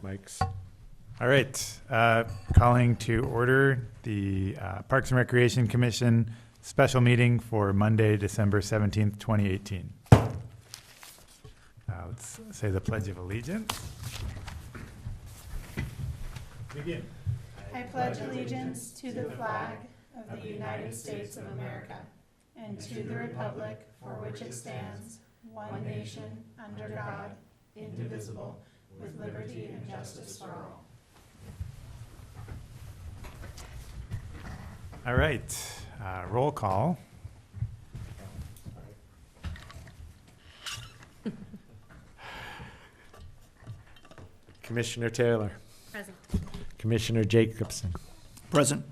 Mike's. All right. Calling to order the Parks and Recreation Commission special meeting for Monday, December 17th, 2018. Let's say the Pledge of Allegiance. Begin. I pledge allegiance to the flag of the United States of America and to the republic for which it stands, one nation, under God, indivisible, with liberty and justice for all. All right. Roll call. Commissioner Taylor. Present. Commissioner Jacobson. Present.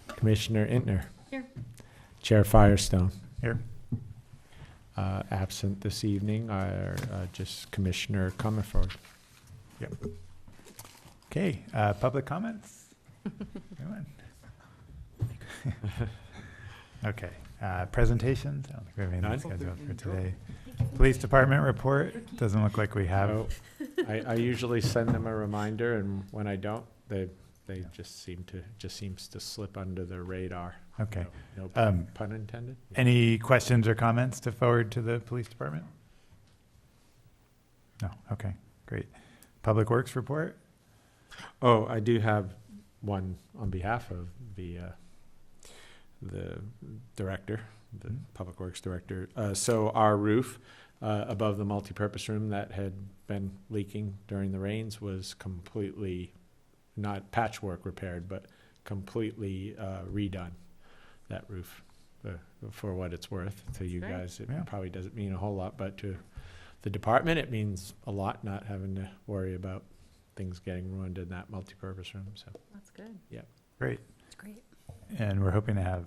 Commissioner Intner. Here. Chair Firestone. Here. Absent this evening are just Commissioner Comerford. Yep. Okay. Public comments? Anyone? Okay. Presentations? I don't think we have anything None? scheduled for today. Police Department report? Doesn't look like we have. Oh, I usually send them a reminder, and when I don't, they just seems to slip under the radar. Okay. No pun intended. Any questions or comments to forward to the Police Department? No. Okay. Great. Public Works report? Oh, I do have one on behalf of the director, the Public Works director. So our roof above the multipurpose room that had been leaking during the rains was completely, not patchwork repaired, but completely redone. That roof, for what it's worth to you Great. guys. It Yeah. probably doesn't mean a whole lot, but to the department, it means a lot, not having to worry about things getting ruined in that multipurpose room. So That's good. Great. That's great. And we're hoping to have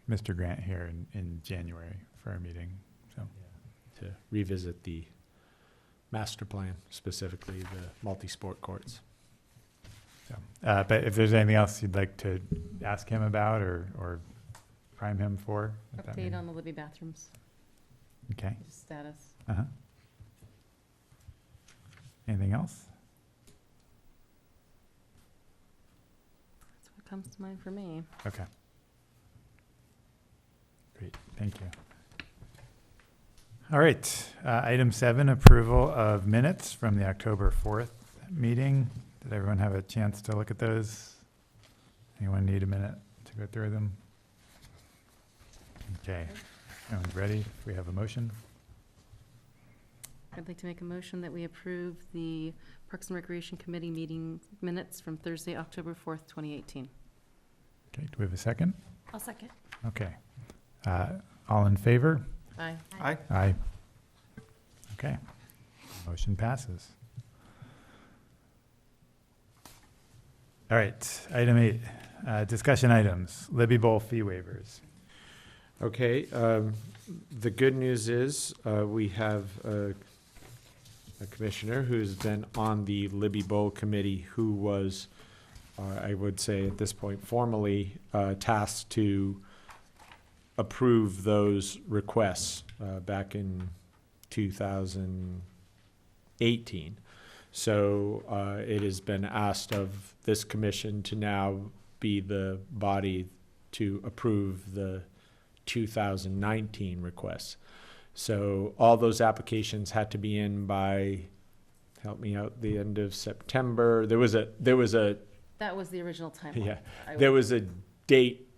Mr. Grant here in January for our meeting. So to revisit the master plan, specifically the multi-sport courts. but if there's anything else you'd like to ask him about or prime him for? at that Update meeting? on the Libby bathrooms, Okay. status. Uh-huh. Anything else? That's what comes to mind for me. Okay. Great, thank you. All right, item 7, approval of minutes from the October 4th meeting. Did everyone have a chance to look at those? Anyone need a minute to go through them? Okay, everyone's ready? We have a motion? I'd like to make a motion that we approve the Parks and Recreation Committee meeting minutes from Thursday, October 4th, 2018. Okay, do we have a second? I'll second. Okay. All in favor? Aye. Aye. Aye. Okay. Motion passes. All right, item 8, discussion items, Libby Bowl fee waivers. Okay, the good news is we have a commissioner who's been on the Libby Bowl committee who was, I would say at this point, formally tasked to approve those requests back in 2018. So it has been asked of this commission to now be the body to approve the 2019 requests. So all those applications had to be in by, help me out, the end of September. There was a That was the original timeline. yeah, I there would- was a date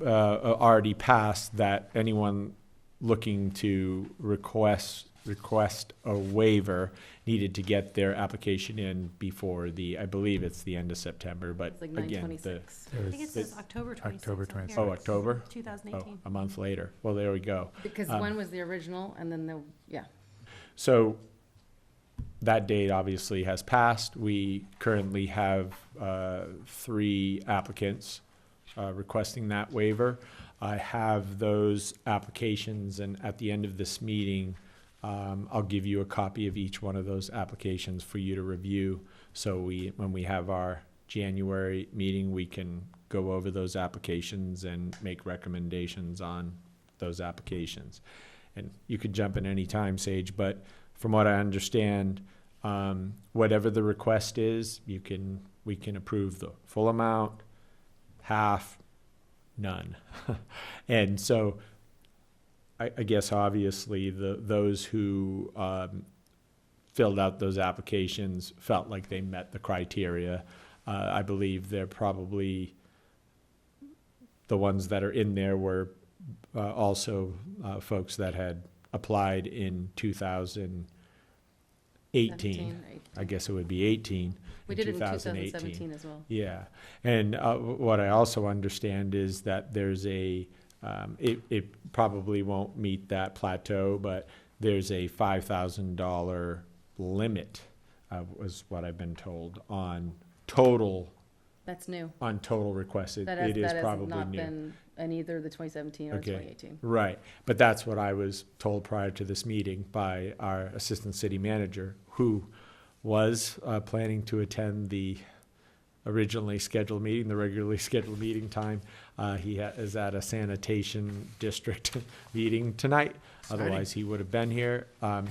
already passed that anyone looking to request a waiver needed to get their application in before I believe it's the end of September, but It's like again, 9/26. There I was- think it says October 26th. October on 26th. here. Oh, October? 2018. a month later. Well, there we go. Because one was the original and then yeah. So that date obviously has passed. We currently have 3 applicants requesting that waiver. I have those applications, and at the end of this meeting, I'll give you a copy of each one of those applications for you to review. So when we have our January meeting, we can go over those applications and make recommendations on those applications. And you could jump in any time, Sage, but from what I understand, Whatever the request is, we can approve the full amount, half, none. And so I guess obviously those who filled out those applications felt like they met the criteria. I believe they're probably, the ones that are in there were also folks that had applied in 2018. 17, I guess it would be 18. We in did it in 2018. 2017 as well. Yeah, and what I also understand is that there's it probably won't meet that plateau, but there's a $5,000 limit, was what I've been told, on total That's new. requests. It That is has probably not new. been in either the 2017 or Okay. 2018. Right, but that's what I was told prior to this meeting by our assistant city manager, who was planning to attend the originally scheduled meeting, the regularly scheduled meeting time. He is at a sanitation district meeting tonight. Otherwise, he would have been here.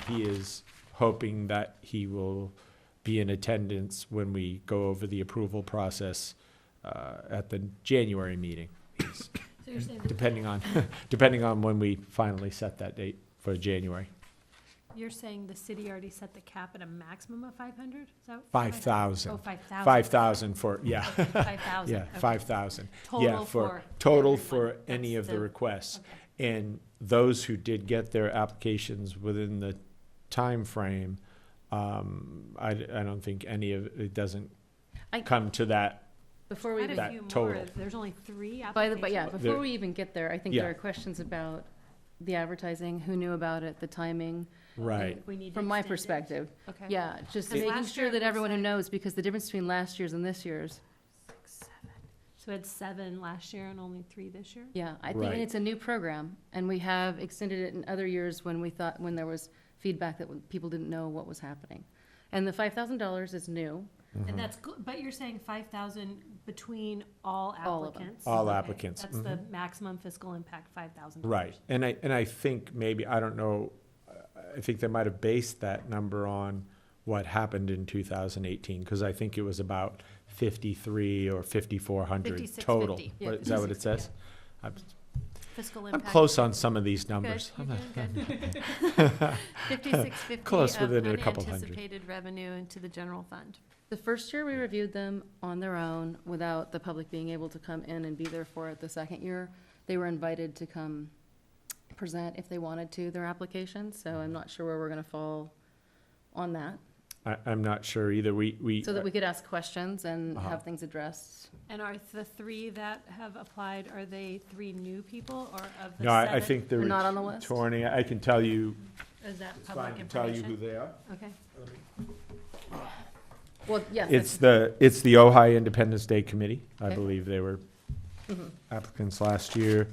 He is hoping that he will be in attendance when we go over the approval process at the January meeting. He's- So you're saying, Depending on, depending on when we finally set that date for January. you're saying the city already set the cap at a maximum of 500? Is that? 5,000. Oh, 5,000. 5,000 for, yeah, 5,000. yeah, okay. 5,000. Total Yeah, for total everyone. for any That's of the requests. Okay. And those who did get their applications within the time frame, I don't think any of, it doesn't I- come to that. Before we Quite even, a that few more. total. There's only 3 but applications. yeah, There- before we even get there, I think Yeah. there are questions about the advertising, who knew about it, the timing. Right, We need to From my extend it. perspective, Okay. yeah, just 'Cause making last sure year it that was everyone who like- knows, because the difference between last year's and this year's, 6, 7. So we had 7 last year and only 3 this year? yeah, I think Right. it's a new program, and we have extended it in other years when when there was feedback that people didn't know what was happening. And the $5,000 is new. And that's, but you're saying 5,000 between all All of them. applicants? All Okay, applicants, That's the maximum fiscal impact, $5,000. right. And I think maybe, I don't know, I think they might have based that number on what happened in 2018, because I think it was about 53 or 5,400 total. 5650. Yeah, Is that what it says? Fiscal I'm impact. close on some of these Good, numbers. you're doing good. 5650 Close of within a couple hundred. unanticipated revenue into the general fund. The first year, we reviewed them on their own without the public being able to come in and be there for it. The second year, they were invited to come present if they wanted to, their applications, so I'm not sure where we're gonna fall on that. I'm not sure either. We So that we could ask questions and Uh-huh. have things addressed. And are the 3 that have applied, are they 3 new people or of the no, 7? I think they're They're not on the list? returning. I can tell you, Is that it's fine public to tell you who information? they are. Okay. Well, yes. It's the Ojai Independence Day Committee. I Okay. believe they were Mhm. applicants last year.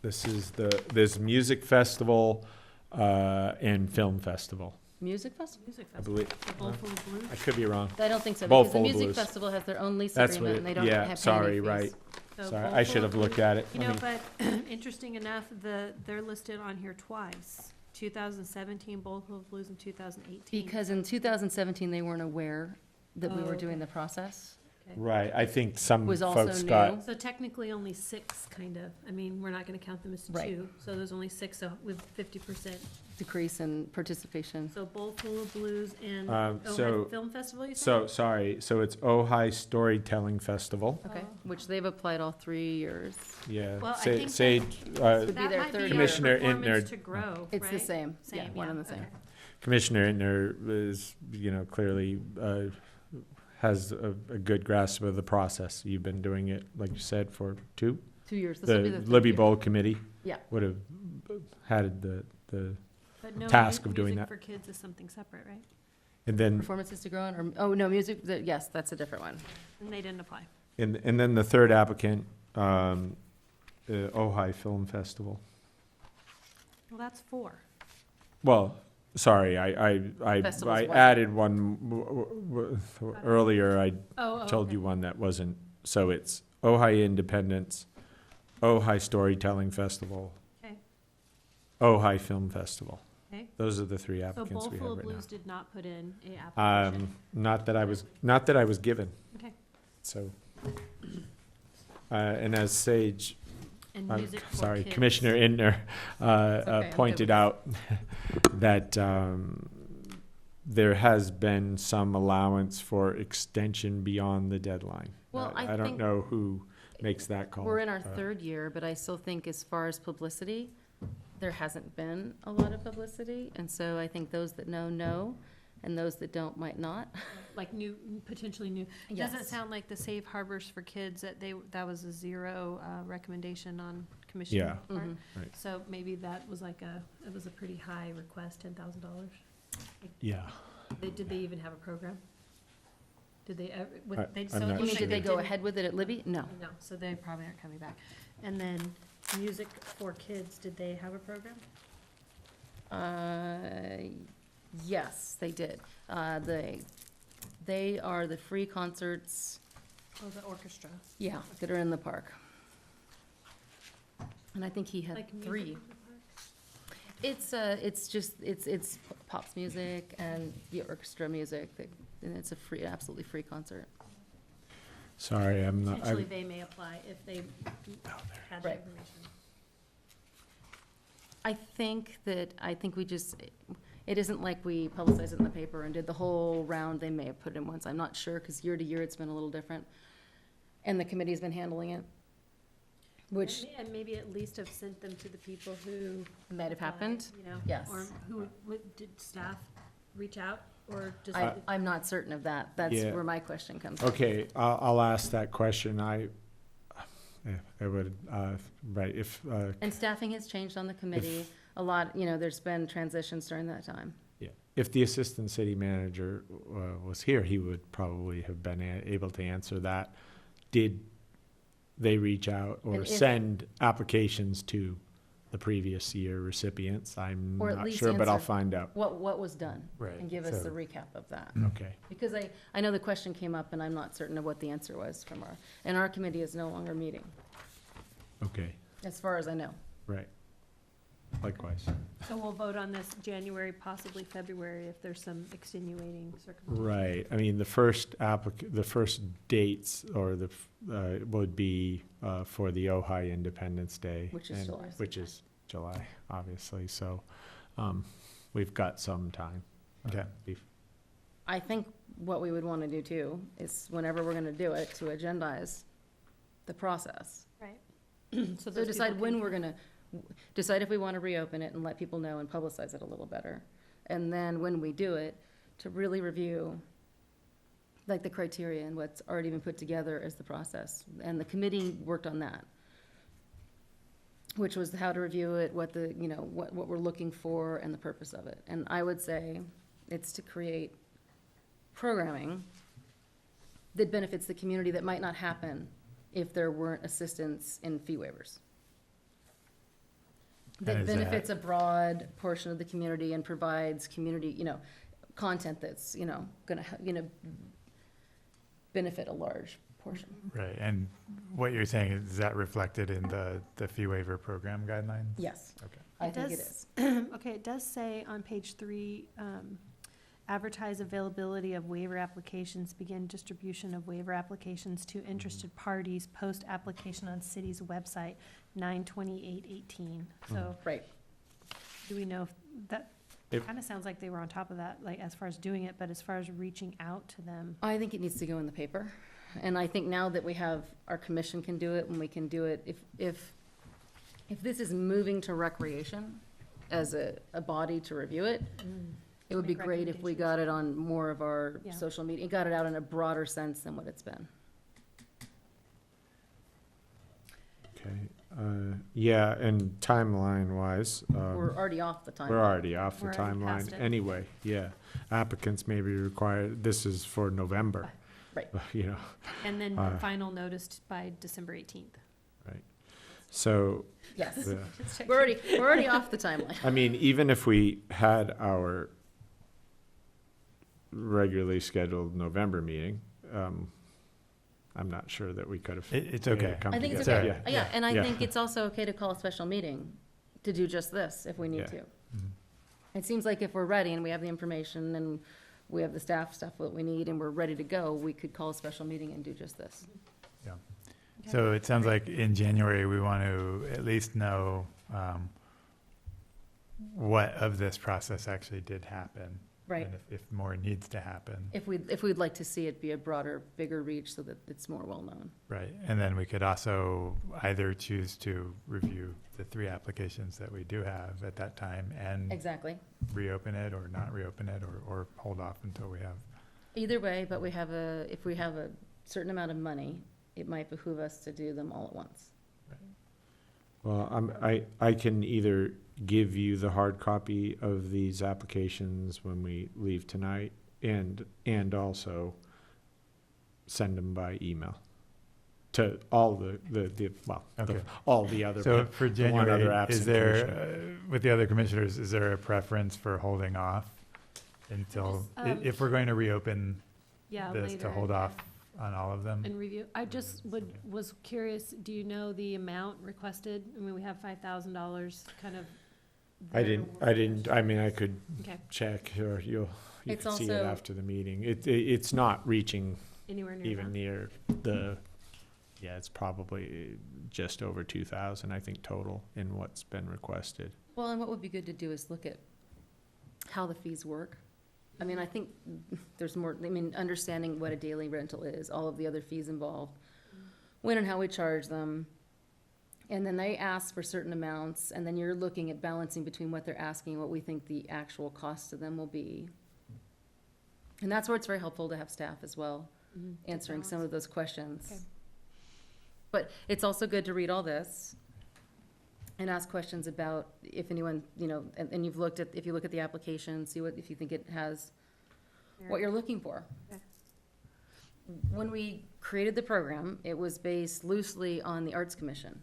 This is there's music festival and film festival, Music festival? Music I festival. believe. The Bowl Full of Blues? I could be wrong. I don't think so, Both because the Full music Blues. festival has their own lease That's agreement, what and they it- don't yeah, have sorry, any right. fees. So Sorry, Bowl I Full should of have looked Blues- at it. You I know, mean, but interesting enough, they're listed on here twice. 2017 Bowl Full of Blues and 2018. Because in 2017, they weren't aware that we Oh, were doing okay. the process. Okay. right, I think some Was also folks got, new. So technically only 6, kind of. I mean, we're not gonna count them as 2. Right. So there's only 6, so with 50%. Decrease in participation. So Bowl Full of Blues and so- Ojai Film Festival, you said? so it's Ojai Storytelling Festival. Okay, Oh. which they've applied all 3 years. Yeah, Well, I Say- think Sage, Would be That their might third be Commissioner our Intner- performance to grow, It's the right? same, yeah, Same, one yeah, and the same. okay. Commissioner Intner is, clearly has a good grasp of the process. You've been doing it, like you said, for 2? 2 years. This will The be the third Libby year. Bowl Committee Yeah. would have had the, But no, task of doing music that. for kids is something separate, right? and then, Performances to grow on, or, oh, no, music, yes, that's a different one. And they didn't apply. and then the third applicant, Ojai Film Festival. Well, that's 4. Well, sorry, I Festival's one. added one earlier. I Oh, told okay. you one that wasn't. So it's Ojai Independence, Ojai Storytelling Festival, Okay. Ojai Film Festival. Okay, Those are the three so applicants we have Bowlful right Blues did not put in a now. application. Not that I was given, Okay, so. And as Sage, and Music for sorry, Kids. Commissioner Intner, okay, I'm good pointed with out that, there has been some allowance for extension beyond the deadline. Well, I don't think- know who makes that call. We're in our third year, but I still think as far as publicity, there hasn't been a lot of publicity. And so I think those that know, and those that don't might not. Like new, potentially new. Does it sound like the Safe Harbors for Kids, that was a zero recommendation on commission Yeah. part? Mhm. Right. So maybe that was like it was a pretty high request, $10,000. Yeah. Did they even have a program? Did they, I'm so it not You mean, looks like did they go didn't- ahead with it at Libby? No. No, so they probably aren't coming back. And then Music for Kids, did they have a program? Yes, they did. They are the free concerts, Oh, the orchestra. yeah, that are in the park. And I think he had Like music three. in the park? It's pops music and the orchestra music, and it's a free, absolutely free concert. Sorry, I'm not, Potentially, they may apply if they had the Right. information. I think we just, it isn't like we publicized it in the paper and did the whole round. They may have put it in once. I'm not sure, because year to year, it's been a little different. And the committee's been handling it, which And maybe at least have sent them to the people who. might have happened. applied, You know? Yes. Or who, did staff reach out, or just? I'm not certain of that. That's Yeah. where my question comes in. okay, I'll ask that question. I would, right, if, And staffing has changed on the committee a lot, there's been transitions during that time. yeah, if the assistant city manager, was here, he would probably have been able to answer that. Did they reach out or And if- send applications to the previous year recipients? I'm Or at not least sure, but I'll answer- find out. What was done? Right, And give us so- a recap of that. Okay, Because I know the question came up, and I'm not certain of what the answer was from and our committee is no longer meeting, okay, as far as I know. right. Likewise. So we'll vote on this January, possibly February, if there's some extenuating circumstances. Right, I mean, the first dates or would be, for the Ojai Independence Day. Which is and- July. Which is July, obviously, so, we've got some time. Okay. I think what we would want to do too is whenever we're going to do it, to agendize the process. Right. So those decide people when can- we're going to, decide if we want to reopen it and let people know and publicize it a little better. And then when we do it, to really review like the criteria and what's already been put together as the process. And the committee worked on that, which was how to review it, what what we're looking for and the purpose of it. And I would say it's to create programming that benefits the community that might not happen if there weren't assistance in fee waivers. That And is that- benefits a broad portion of the community and provides community, content that's, gonna benefit a large portion. Right, and what you're saying, is that reflected in the fee waiver program guidelines? Yes. Okay. I It think it does- is. Okay, it does say on page 3, advertise availability of waiver applications, begin distribution of waiver applications to interested parties, post application on city's website, 9/28/18. So Right. do we know if that, If- kind of sounds like they were on top of that, like as far as doing it, but as far as reaching out to them. I think it needs to go in the paper. And I think now that we have, our commission can do it, and we can do it, if this is moving to recreation as a body to review it, it would be Make great if we got it on more of our Yeah. social media, got it out in a broader sense than what it's been. Okay, yeah, and timeline-wise, We're already off the we're timeline. already off the We're already past timeline it. anyway, yeah. Applicants may be required, this is for November. Right. And then Uh, final notice by December 18th. So, Yes. the- We're already off the timeline. I mean, even if we had our regularly scheduled November meeting, I'm not sure that we could have. It's made it okay. come I think it's together. okay. Yeah, and I Yeah. think it's also okay to call a special meeting to do just this if we need Yeah. to. Mhm. It seems like if we're ready and we have the information and we have the staff stuff that we need and we're ready to go, we could call a special meeting and do just this. Yeah. Okay. So it sounds like in January, we want to at least know what of this process actually did happen. Right. And if more needs to happen. If we'd like to see it be a broader, bigger reach so that it's more well-known. Right. And then we could also either choose to review the 3 applications that we do have at that time and Exactly. reopen it or not reopen it or hold off until we have. Either way, but if we have a certain amount of money, it might behoove us to do them all at once. Well, I can either give you the hard copy of these applications when we leave tonight and also send them by email to all Okay. all the other. So for the one other January, absent is there, commissioner. with the other commissioners, is there a preference for holding off until, if we're going to reopen Yeah, this, later. to hold off on all of them? And review, I just was curious, do you know the amount requested? I mean, we have $5,000 kind of. I there. didn't, I mean, I could Okay, check or you It's can see it also- after the meeting. It's not reaching anywhere near even that? near yeah, it's probably just over 2,000, I think, total in what's been requested. Well, and what would be good to do is look at how the fees work. I mean, I think there's more, I mean, understanding what a daily rental is, all of the other fees involved, when and how we charge them. And then they ask for certain amounts, and then you're looking at balancing between what they're asking and what we think the actual cost to them will be. And that's where it's very helpful to have staff as well, Mhm. answering some of those questions. Okay. But it's also good to read all this and ask questions about if anyone, and you've looked at, if you look at the application, see if you think it has what you're looking for. Okay. When we created the program, it was based loosely on the Arts Commission,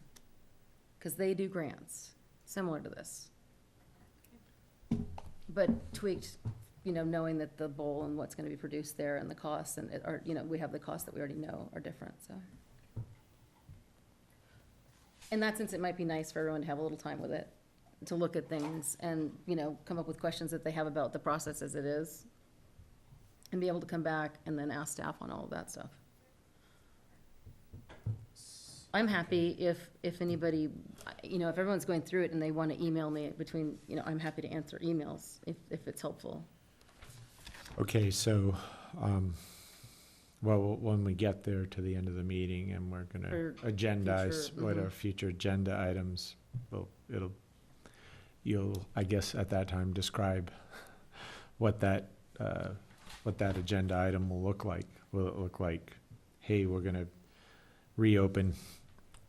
because they do grants similar to this. But tweaked, knowing that the bowl and what's gonna be produced there and the costs and we have the costs that we already know are different, so. In that sense, it might be nice for everyone to have a little time with it, to look at things and, come up with questions that they have about the process as it is. And be able to come back and then ask staff on all of that stuff. I'm happy if anybody, if everyone's going through it and they want to email me between, I'm happy to answer emails if it's helpful. Okay, so, when we get there to the end of the meeting and we're gonna For agendize future, what mhm. our future agenda items, you'll, I guess, at that time, describe what that agenda item will look like. Will it look like, hey, we're gonna reopen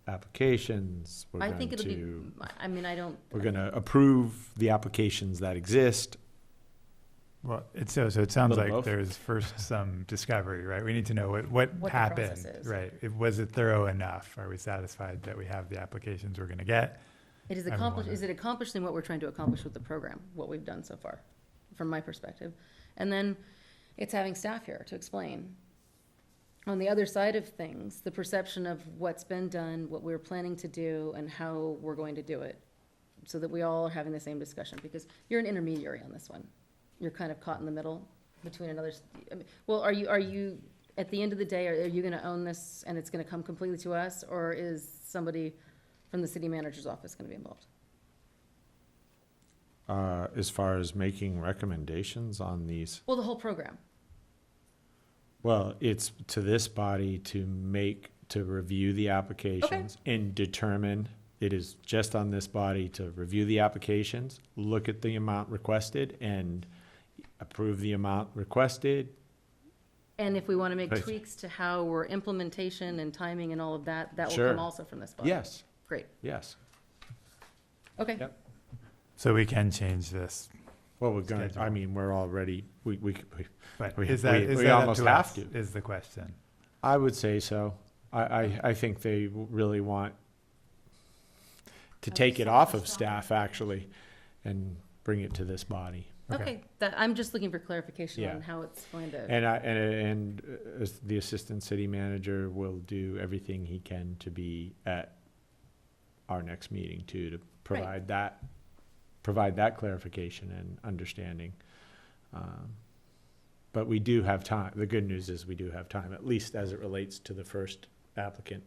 applications? We're I think going it'll be, to, we're we're gonna approve the applications that exist. Well, so it sounds Little like both. there's first some discovery, right? We need to know what the happened, process is. right? Was it thorough enough? Are we satisfied that we have the applications we're gonna get? Is Everyone it accomplishing what we're trying to accomplish with the program, what we've done so far, from my perspective? And then it's having staff here to explain. On the other side of things, the perception of what's been done, what we're planning to do, and how we're going to do it, so that we all are having the same discussion, because you're an intermediary on this one. You're kind of caught in the middle between are you, at the end of the day, are you gonna own this and it's gonna come completely to us, or is somebody from the city manager's office gonna be involved? As far as making recommendations on these, Well, the whole program. well, it's to this body to review the applications and determine, it is just on this body to review the applications, look at the amount requested and approve the amount requested. And if we want to make Right. tweaks to how we're implementation and timing and all of that, that will Sure. come also from this body. Yes, Great, yes. okay. Yep. So we can change this, Well, we're gonna, I Schedule. mean, we're already, we, but We- is that we up almost to have us, to. is the question. I would say so. I think they really want to take it off of staff, actually, and bring it to this body. Okay, I'm just looking for clarification Yeah. on how it's going to, And as the assistant city manager will do everything he can to be at our next meeting too, to provide that provide that clarification and understanding. But we do have time. The good news is we do have time, at least as it relates to the first applicant.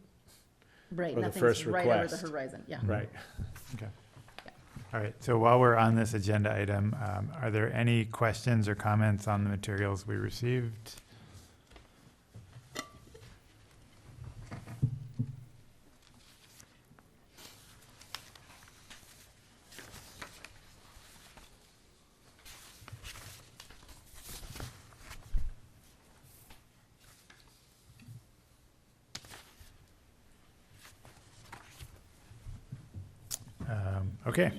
Right, Or the nothing's first right over the request. horizon, yeah. Right. All right, so while we're on this agenda item, are there any questions or comments on the materials we received? Okay,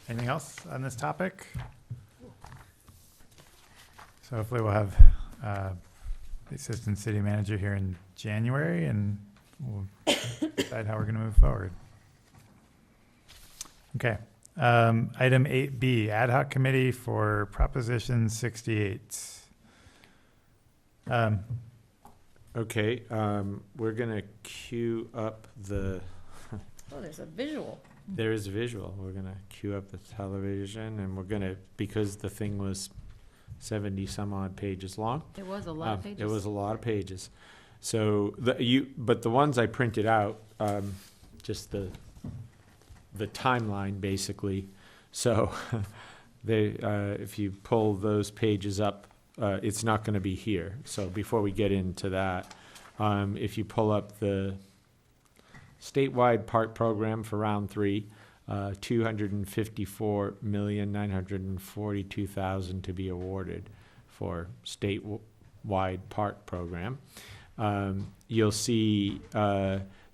anything else on this topic? So hopefully we'll have the assistant city manager here in January, and we'll decide how we're going to move forward. Okay, item 8B, ad hoc committee for Proposition 68. Okay, we're gonna queue up the, Oh, there's a visual. there is visual. We're gonna queue up the television, and we're gonna, because the thing was 70 some odd pages long. It was a lot of pages. It was a lot of pages. So but the ones I printed out, just the timeline basically. So if you pull those pages up, it's not going to be here. So before we get into that, if you pull up the statewide park program for round 3, 254,942,000 to be awarded for statewide park program. You'll see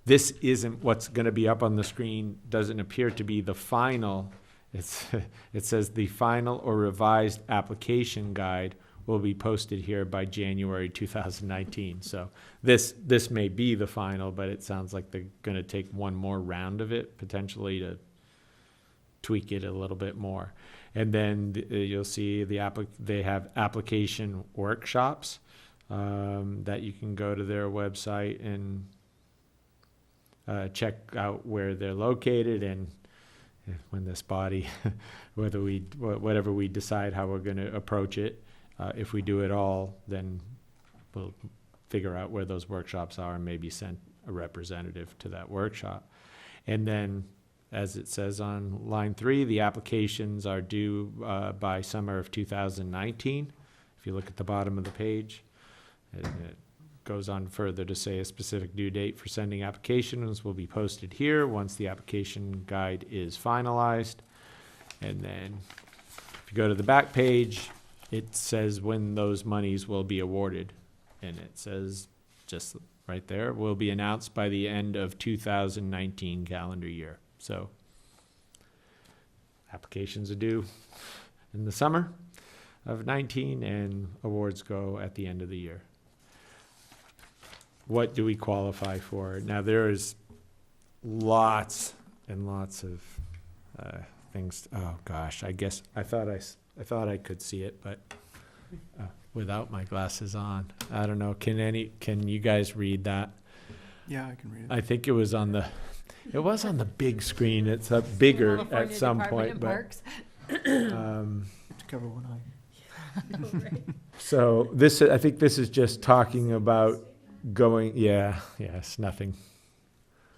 this isn't what's going to be up on the screen. Doesn't appear to be the final. It says the final or revised application guide will be posted here by January 2019. So this may be the final, but it sounds like they're going to take one more round of it potentially to tweak it a little bit more. And then you'll see they have application workshops that you can go to their website and check out where they're located, and when this body, whatever we decide how we're going to approach it. If we do it all, then we'll figure out where those workshops are and maybe send a representative to that workshop. And then, as it says on line 3, the applications are due by summer of 2019. If you look at the bottom of the page, it goes on further to say a specific due date for sending applications will be posted here once the application guide is finalized. And then if you go to the back page, it says when those monies will be awarded. And it says just right there, will be announced by the end of 2019 calendar year. So applications are due in the summer of 19 and awards go at the end of the year. What do we qualify for? Now there's lots and lots of things. Oh gosh, I guess I thought I could see it, but without my glasses on, I don't know. Can you guys read that? Yeah, I can read it. I think it was on the big screen. It's up bigger at California some Department point, of but To cover one eye. so I think this is just talking about going. Yes, nothing.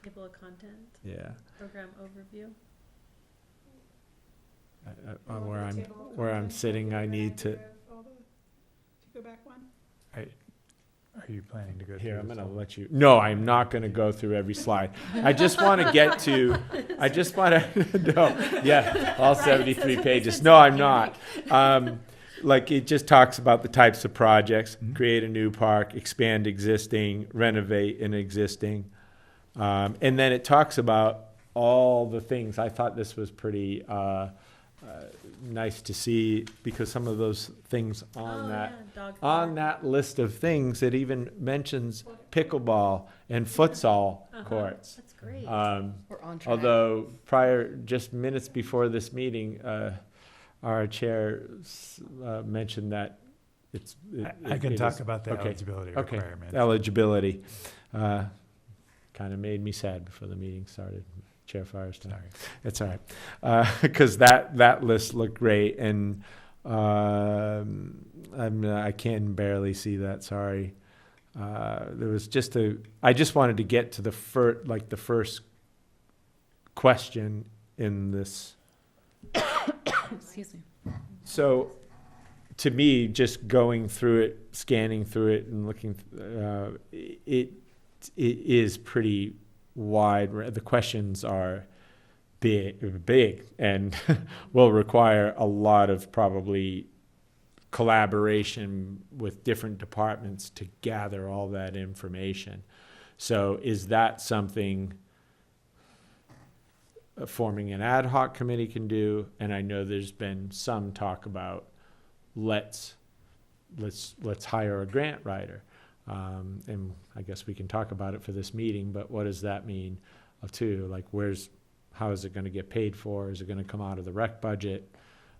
Table of content, Yeah, program overview. where I'm sitting, I need to. Go back one? Are you planning to go through Here, I'm this going to all? let you. No, I'm not going to go through every slide. I just want to get to. No, yeah, all 73 pages. No, I'm not. Like it just talks about the types of projects: create a new park, expand existing, renovate an existing, and then it talks about all the things. I thought this was pretty nice to see because some of those things on that list of things, it even mentions pickleball and futsal courts. That's great. We're on track. Although just minutes before this meeting, our chair mentioned that I can it talk is- about the okay. eligibility Okay, requirements. eligibility. Kind of made me sad before the meeting started. Chair Firestone. Sorry. It's all right. Because that list looked great, and I can barely see that, sorry. There was I just wanted to get to the first question in this. Excuse me. So, to me, just going through it, scanning through it, and looking, it is pretty wide. The questions are big, and will require a lot of probably collaboration with different departments to gather all that information. So, is that something forming an ad hoc committee can do? And I know there's been some talk about let's hire a grant writer, and I guess we can talk about it for this meeting. But what does that mean? Too, like, how is it going to get paid for? Is it going to come out of the rec budget?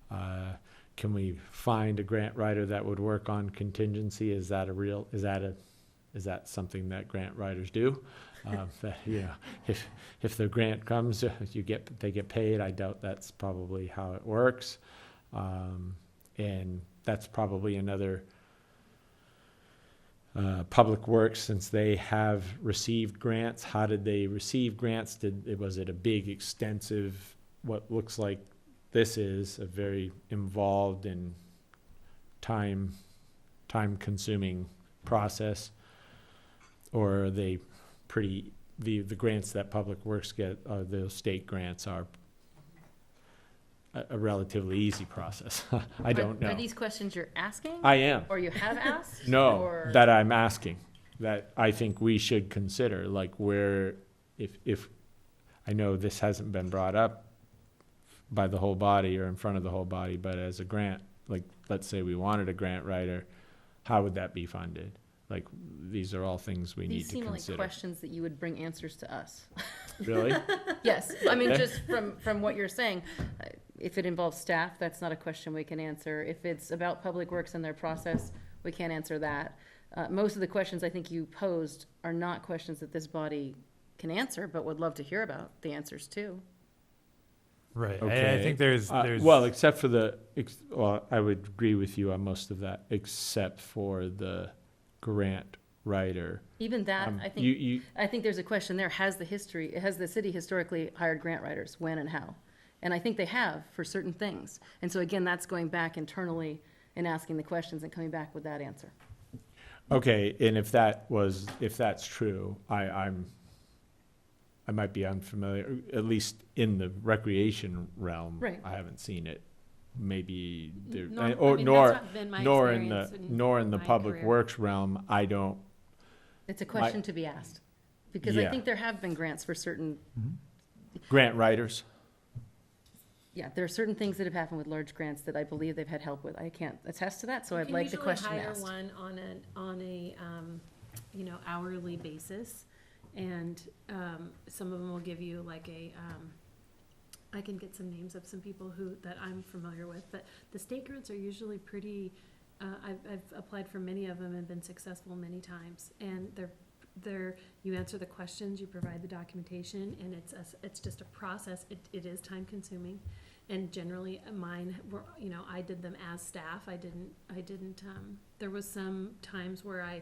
Can we find a grant writer that would work on contingency? Is that something that grant writers do? If the grant comes, they get paid. I doubt that's probably how it works. And that's probably another Public Works, since they have received grants. How did they receive grants? Was it a big, extensive, what looks like this is a very involved and time-consuming process? Or are they the grants that Public Works get, those state grants, are a relatively easy process? I don't know. Are these questions you're asking? I am. Or you have asked? No, Or- that I'm asking, that I think we should consider, like, where, if, I know this hasn't been brought up by the whole body or in front of the whole body, but as a grant, like, let's say we wanted a grant writer, how would that be funded? Like, these are all things we need These to seem like consider. questions that you would bring answers to us. Really? Yes, I mean, Yeah. just from what you're saying, if it involves staff, that's not a question we can answer. If it's about Public Works and their process, we can't answer that. Most of the questions I think you posed are not questions that this body can answer, but would love to hear about the answers too. Right. Okay. I think there's Well, except for I would agree with you on most of that, except for the grant writer. Even that, I think. You, I think there's a question there. Has the city historically hired grant writers? When and how? And I think they have for certain things. And so again, that's going back internally and asking the questions and coming back with that answer. okay, and if that's true, I might be unfamiliar, at least in the recreation realm. Right. I haven't seen it. Maybe there, Nor in the my public career. works realm, I don't. It's a question to be asked. Because I Yeah. think there have been grants for certain, Grant writers? yeah, there are certain things that have happened with large grants that I believe they've had help with. I can't attest to that, so I'd like the question You can asked. usually hire one on a hourly basis, and, some of them will give you like I can get some names of some people that I'm familiar with, but the state grants are usually pretty, I've applied for many of them and been successful many times, and you answer the questions, you provide the documentation, and it's just a process. It is time consuming, and generally mine were, I did them as staff. I didn't, there was some times where I,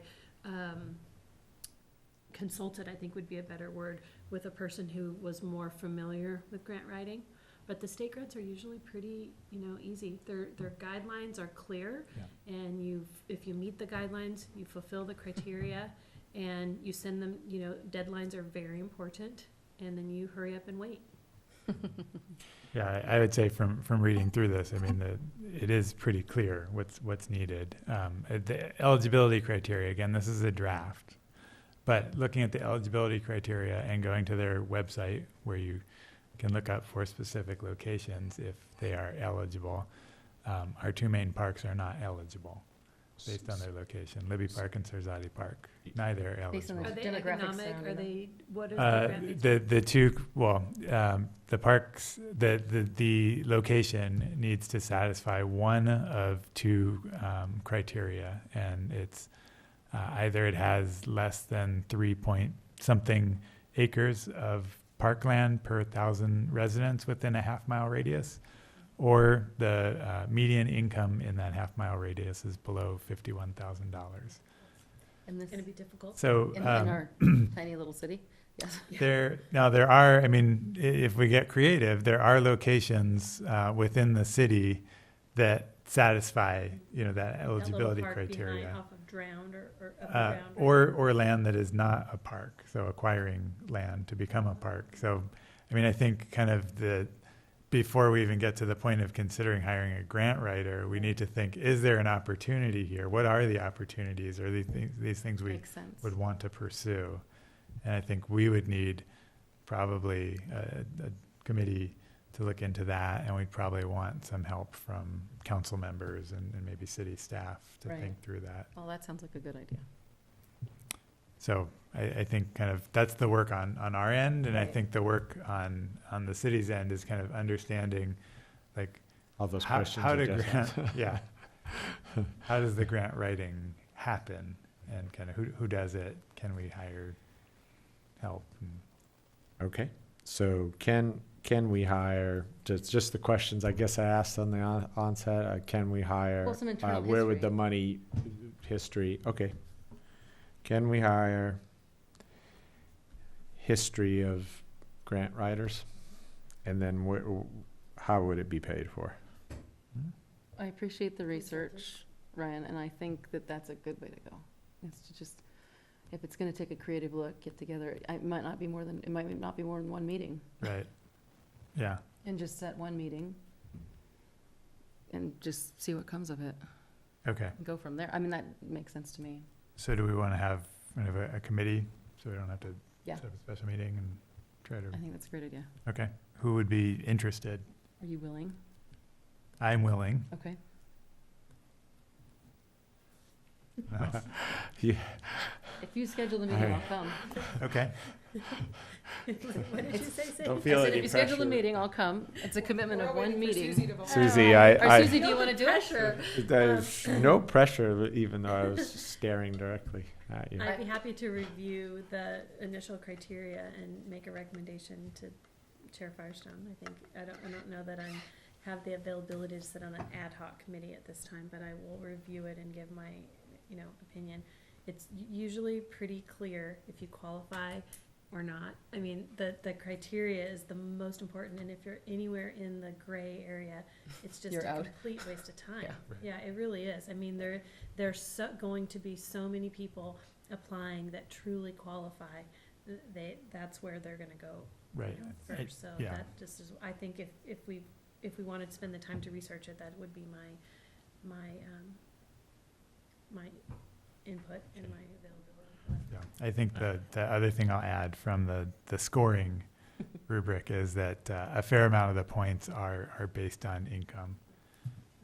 consulted, I think would be a better word, with a person who was more familiar with grant writing. But the state grants are usually pretty, easy. Their guidelines are clear, and if you meet the guidelines, you fulfill the criteria, and you send them, deadlines are very important, and then you hurry up and wait. Yeah, I would say from reading through this, I mean, it is pretty clear what's needed. The eligibility criteria, again, this is a draft, but looking at the eligibility criteria and going to their website where you can look up for specific locations if they are eligible. Our two main parks are not eligible based on their location, Libby Park and Sarzati Park. Neither are Based on eligible. Are they Demographics economic? surrounding Are them. they, what is the grant? The two, the parks, the location needs to satisfy one of two criteria, and it's either it has less than 3 point something acres of parkland per 1,000 residents within a half-mile radius, or the median income in that half-mile radius is below $51,000. And this, It's gonna be difficult. So in our tiny little city, yes. there are, I mean, if we get creative, there are locations within the city that satisfy, that That little eligibility park criteria. behind off of Drowned or up Drowned, right? Or land that is not a park, so acquiring land to become a park. So, I mean, I think kind of before we even get to the point of considering hiring a grant writer, we need to think, is there an opportunity here? What are the opportunities? Are these things we Makes sense. would want to pursue? And I think we would need probably a committee to look into that, and we'd probably want some help from council members and maybe city staff to Right. think through that. Well, that sounds like a good idea. So I think kind of that's the work on our end, and I Right. think the work on the city's end is kind of understanding, like, All those how questions. to are just- grant, yeah. How does the grant writing happen, and kind of who does it? Can we hire help? And Okay, so can we hire, just the questions I guess I asked on the onset, can we hire? Well, some internal Where would history. the money, okay. Can we hire history of grant writers? And then how would it be paid for? I appreciate the research, Ryan, and I think that that's a good way to go. It's to just, if it's gonna take a creative look, get together, it might not be more than one meeting, Right, yeah, and just set one meeting and just see what comes of it, okay. and go from there. I mean, that makes sense to me. So do we want to have kind of a committee, so we don't have to Yeah. set up a special meeting and try to, I think that's a great idea. okay. Who would be interested? Are you willing? I'm willing. Okay. No. If you schedule the meeting, I'll come. Okay, What did you say? Don't I feel said, any if you schedule the pressure. meeting, I'll come. It's a commitment of one meeting. Susie, Or I, Susie, do you wanna do it? there's no pressure, even though I was staring directly at you. I'd be happy to review the initial criteria and make a recommendation to Chair Firestone. I don't know that I have the availability to sit on an ad hoc committee at this time, but I will review it and give my, opinion. It's usually pretty clear if you qualify or not. I mean, the criteria is the most important, and if you're anywhere in the gray area, it's just You're a out. complete waste of time. Yeah. Right. Yeah, it really is. I mean, there's going to be so many people applying that truly qualify. That's where they're gonna go right. first. So yeah. that just is, I think if we wanted to spend the time to research it, that would be my input and my availability. Yeah. I think the other thing I'll add from the scoring rubric is that a fair amount of the points are based on income.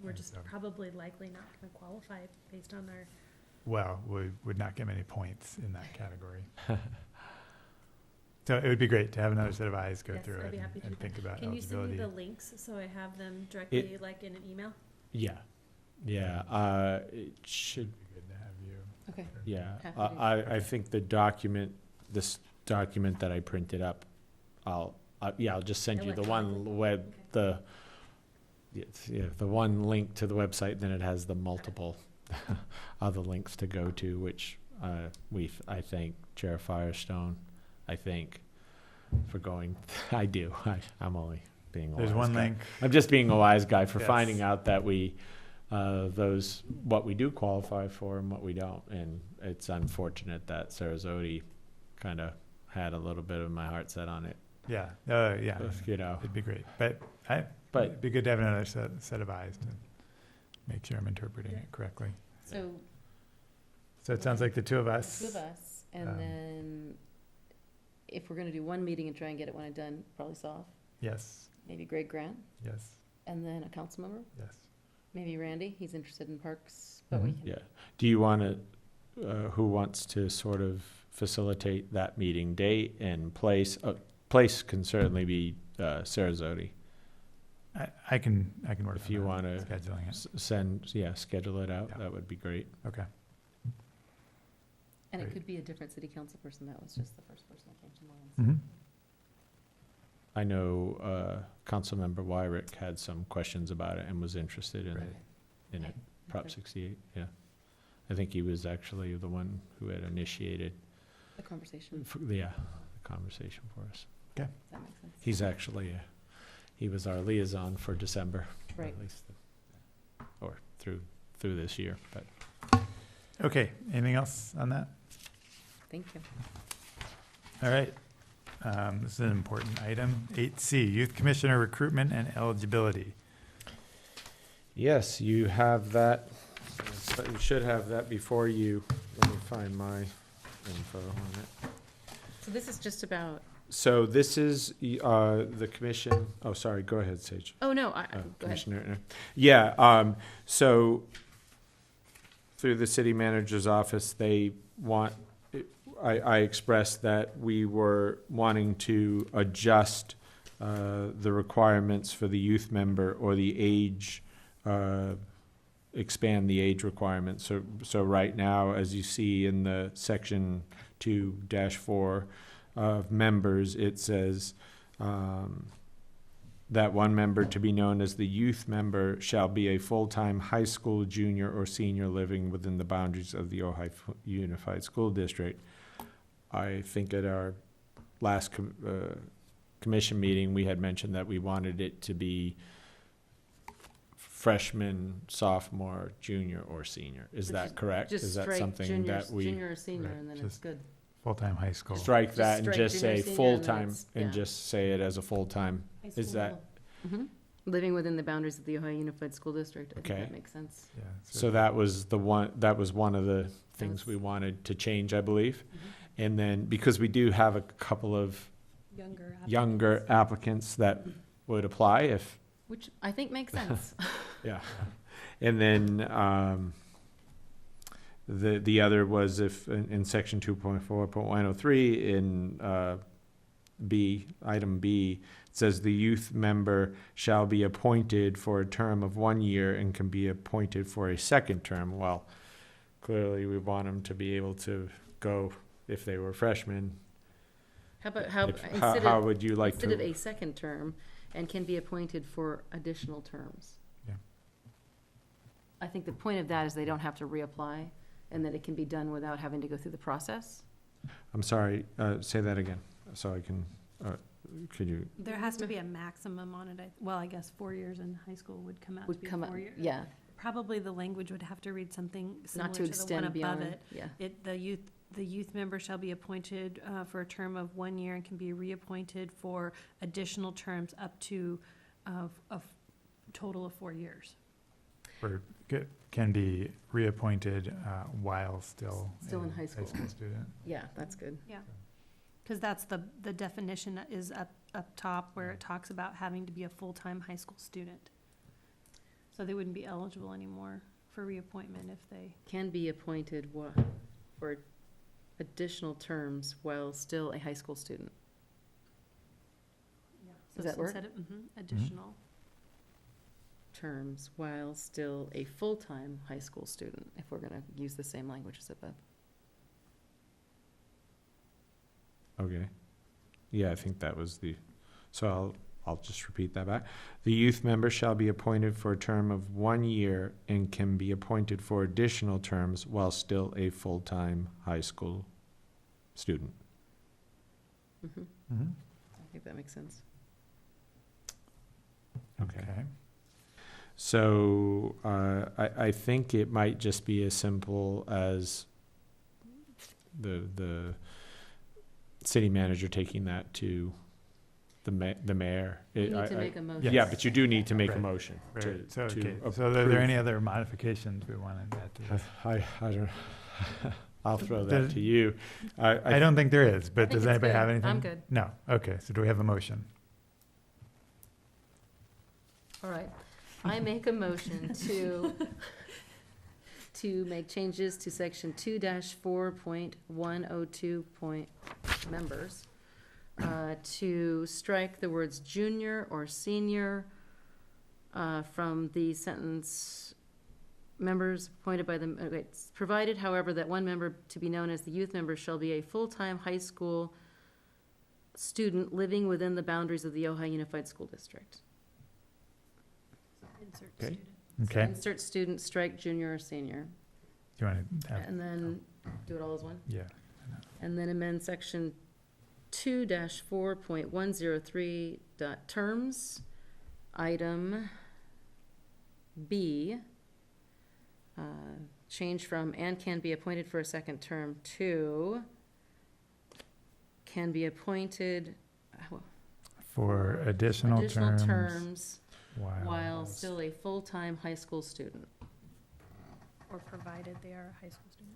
We're just So- probably likely not gonna qualify based on our, Well, we would not get many points in that category. So it would be great to have another set of eyes go Yes, through I'd it be happy to and do think about can you send me eligibility. the links so I have them directly, like in an email? Yeah, it should, It'd be good to have you. Okay. yeah. Happy to- I think this document that I printed up, I'll just send you the one the one link to the website, then it has the multiple other links to go to, which I thank Chair Firestone, for going, I'm only being a There's wise one guy. link. I'm just being a wise guy for Yes. finding out that what we do qualify for and what we don't. And it's unfortunate that Sarasota kind of had a little bit of my heart set on it. Yeah, yeah, it'd be great. But it'd be good to have another set of eyes to make sure I'm interpreting it correctly. So, So it sounds like the two of us. two of us, and Um, then if we're gonna do one meeting and try and get it when I'm done, probably Soft, Yes, maybe Greg Grant, yes, and then a council member, yes. maybe Randy, he's interested in parks, but we Mhm. can. Yeah. Do you want to, who wants to sort of facilitate that meeting date and place? Place can certainly be Sarasota. I can work If on you that, want to scheduling it. schedule it out, Yeah. that would be great. Okay. And it Great. could be a different city council person, that was just the first person that came to mind. Mhm. I know Councilmember Wyrick had some questions about it and was interested in it, in it, Prop 68, yeah. I think he was actually the one who had initiated, The conversation, the conversation for us. that makes sense. He's actually, he was our liaison for December, or Right. at least, or through this year, but. Okay, anything else on that? Thank you. All right. This is an important item. 8C, Youth Commissioner Recruitment and Eligibility. Yes, you have that, but you should have that before you, let me find my info on it. So this is just about, So this is, the commission, oh, sorry, go ahead, Sage. oh, no, go ahead. Commissioner. Yeah, so through the city manager's office, they want, I expressed that we were wanting to adjust the requirements for the youth member or the age, expand the age requirement. So right now, as you see in the section 2-4 of members, it says, that one member to be known as the youth member shall be a full-time high school junior or senior living within the boundaries of the Ojai Unified School District. I think at our last commission meeting, we had mentioned that we wanted it to be freshman, sophomore, junior, or senior. Is So that correct? Just Is that strike something junior, that we junior or senior, Right, and then it's just- good. Full-time high school. strike Just that and strike just junior, say senior, and full-time, that's- and yeah. just say it as a full-time? Is that, Mhm. Living within the boundaries of the Ohio Unified School District, I think Okay. that makes sense. Yeah, so that was that was one of the things That's- we wanted to change, I believe. Mm-hmm. And then, because we do have a couple of younger applicants that would apply if, Which I think makes sense. yeah. And then, the other was if, in section 2.4.103, in, B, item B, it says the youth member shall be appointed for a term of 1 year and can be appointed for a second term. Well, clearly we want them to be able to go if they were freshmen. How about, How would you like instead of to? a second term, and can be appointed for additional terms? Yeah. I think the point of that is they don't have to reapply, and that it can be done without having to go through the process. I'm sorry, say that again, so I can, could you? There has to be a maximum on it. Well, I guess 4 years in high school would come out to Would be come, 4 years. yeah, Probably the language would have to read something similar not to to the one extend above beyond, it. yeah. The youth member shall be appointed for a term of 1 year and can be reappointed for additional terms up to a total of 4 years. Or can be reappointed while still. Still in high school. student. Yeah, that's good. Because that's the definition that is up top where it talks about having to be a full-time high school student. So they wouldn't be eligible anymore for reappointment if they. Can be appointed for additional terms while still a high school student. Does that work? Additional. Terms while still a full-time high school student, if we're gonna use the same language as above. Okay. Yeah, I think that was so I'll just repeat that back. The youth member shall be appointed for a term of 1 year and can be appointed for additional terms while still a full-time high school student. Mhm. Mm-hmm. I think that makes sense. Okay. So, I think it might just be as simple as the city manager taking that to the mayor. You need to make a motion. Yeah, but you do need to make a Right. motion to, Right, so, to okay, so are approve. there any other modifications we wanted to add to this? I don't, I'll throw that Does- to you. I don't think there is, but think does it's anybody good. have anything? I'm good. No, okay, so do we have a motion? All right. I make a motion to make changes to section 2-4.102 members, to strike the words junior or senior from the sentence, members appointed by the, okay, provided, however, that one member to be known as the youth member shall be a full-time high school student living within the boundaries of the Ojai Unified School District. Insert Okay. student. Okay, Insert student, strike junior or senior, do you want to have, and then do it all as one. yeah, And then amend section 2-4.103 terms, item B. Change from "and can be appointed for a second term" to "can be appointed for additional terms terms while while still a full-time high school student." Or provided they are a high school student.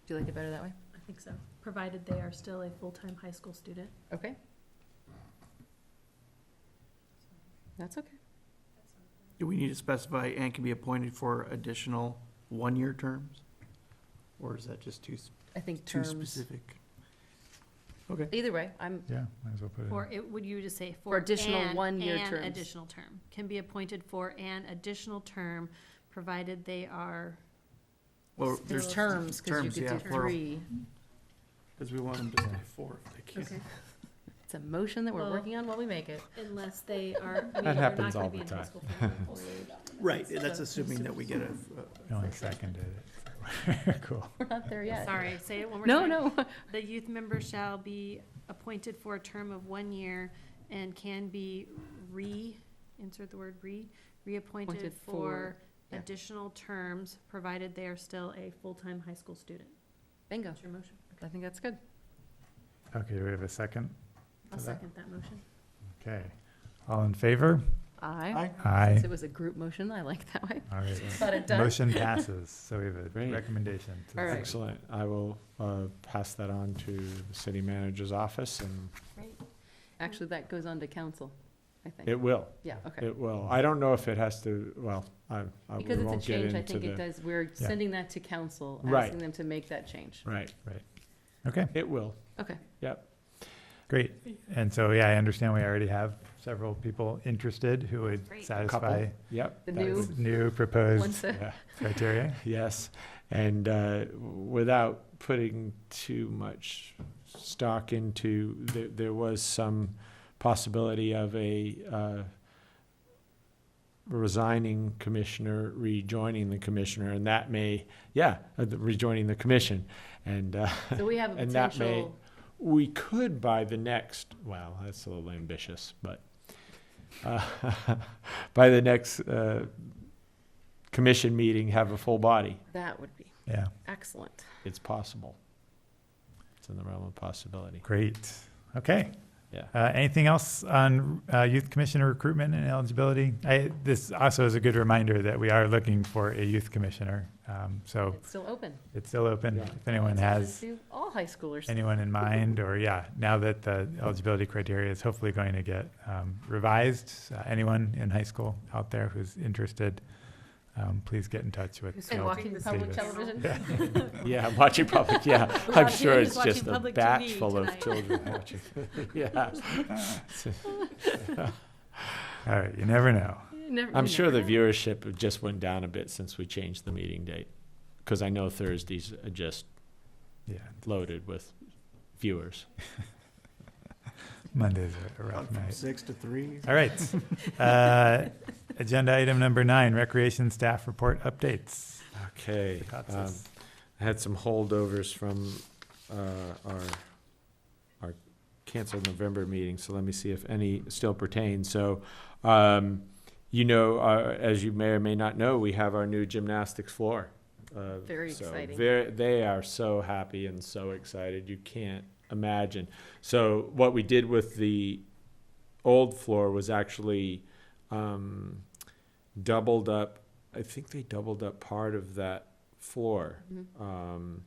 Do you like it better that way? I think so. Provided they are still a full-time high school student. Okay. That's okay. Do we need to specify and can be appointed for additional one-year terms? Or is that just I think too terms, specific? Okay. either way, I'm, yeah, might as well put it Or in. it, would you just say For for additional an one-year terms. additional term? Can be appointed for an additional term, provided they are, Well, there's there's terms, because you terms, could yeah, do plural. 3. because we want them to stay four if they can. okay, It's a motion that we're Well- working on while we make it. unless they are, I mean, That they're happens not all gonna be the in high time. school for the whole year. Right, that's assuming that we get a. You only seconded it. Cool. We're not there yet. Sorry, say it one more No, time. no. The youth member shall be appointed for a term of 1 year and can be insert the word reappointed Appointed for for- yeah. additional terms, provided they are still a full-time high school student. Bingo. That's your motion. I think that's good. Okay, do we have a second? I'll To that? second that motion. Okay, all in favor? Aye. Aye. Since it was a group motion, I like that way. All right, Got it done. motion passes, so we have a Great. recommendation. to the All right. city. Excellent. I will pass that on to the city manager's office, and Actually, that goes on to council, I think. it will. Yeah, okay. It will. I don't know if it has to, well, we Because it's a won't get change, I into think it the, does, we're Yeah. sending that to council, Right. asking them to make that change. right. Okay, It will. Okay. Yep. great. And so, yeah, I understand we already have several people interested who would Great. satisfy Yep. The that new- would- new proposed Once, yeah. criteria. Yes, and without putting too much stock into, there was some possibility of a resigning commissioner rejoining the commissioner, and that may, rejoining the commission, and so we have a and that may, potential, we could by the next, well, that's a little ambitious, but by the next commission meeting, have a full body. that would be Yeah, excellent. It's possible. It's in the realm of possibility. great. Okay. Yeah. Anything else on youth commissioner recruitment and eligibility? This also is a good reminder that we are looking for a youth commissioner. So It's still open. it's still open. Yeah. If anyone It's open has to all high schoolers. anyone in mind, or now that the eligibility criteria is hopefully going to get revised, anyone in high school out there who's interested, please get in touch with. And Phil watching public Davis. television. Yeah, I'm watching public, yeah. I'm Watching- sure it's watching just a public batch TV full of tonight. children watching. Yeah. All right, you never know. I'm sure the viewership just went down a bit since we changed the meeting date. Because I know Thursdays are just Yeah, loaded with viewers. Monday's a rough From night. 6 to 3. All right. Agenda item number 9, recreation staff report updates. Okay. Kotsis. I had some holdovers from our canceled November meeting, so let me see if any still pertain. So, as you may or may not know, we have our new gymnastics floor. Very So exciting. They are so happy and so excited, you can't imagine. So what we did with the old floor was actually doubled up. I think they doubled up part of that floor. And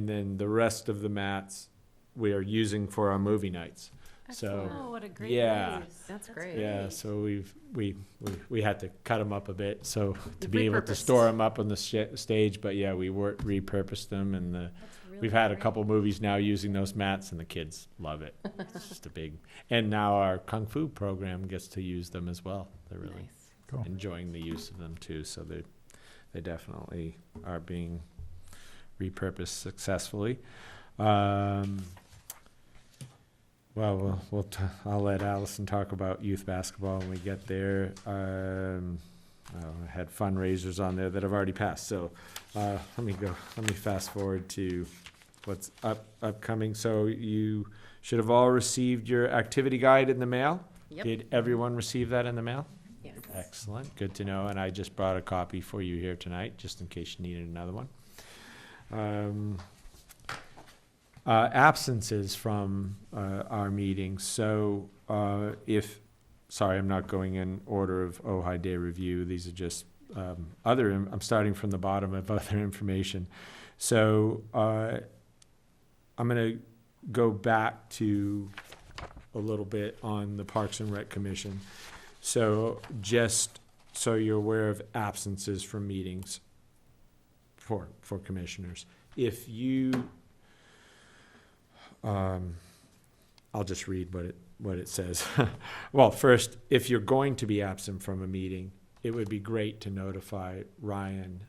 then the rest of the mats we are using for our movie nights. So, Oh, what a great yeah. news. That's great. yeah, so we had to cut them up a bit, so to You've be able to repurposed. store them up on the stage, but yeah, we repurposed them, and That's really we've had a great. couple movies now using those mats, and the kids love it. It's just a big, and now our kung fu program gets to use them as well. They're really Nice. Cool. enjoying the use of them too, so they definitely are being repurposed successful. Well, I'll let Allison talk about youth basketball when we get there. I had fundraisers on there that have already passed, so, let me fast forward to what's upcoming. So you should have all received your activity guide in the mail? Yep. Did everyone receive that in the mail? Yes. Excellent, good to know, and I just brought a copy for you here tonight, just in case you needed another one. Absences from our meetings, so sorry, I'm not going in order of Ojai Day review, these are just I'm starting from the bottom of other information. So I'm gonna go back to a little bit on the Parks and Rec Commission. So just so you're aware of absences from meetings for commissioners. If you, I'll just read what it says. Well, first, if you're going to be absent from a meeting, it would be great to notify Ryan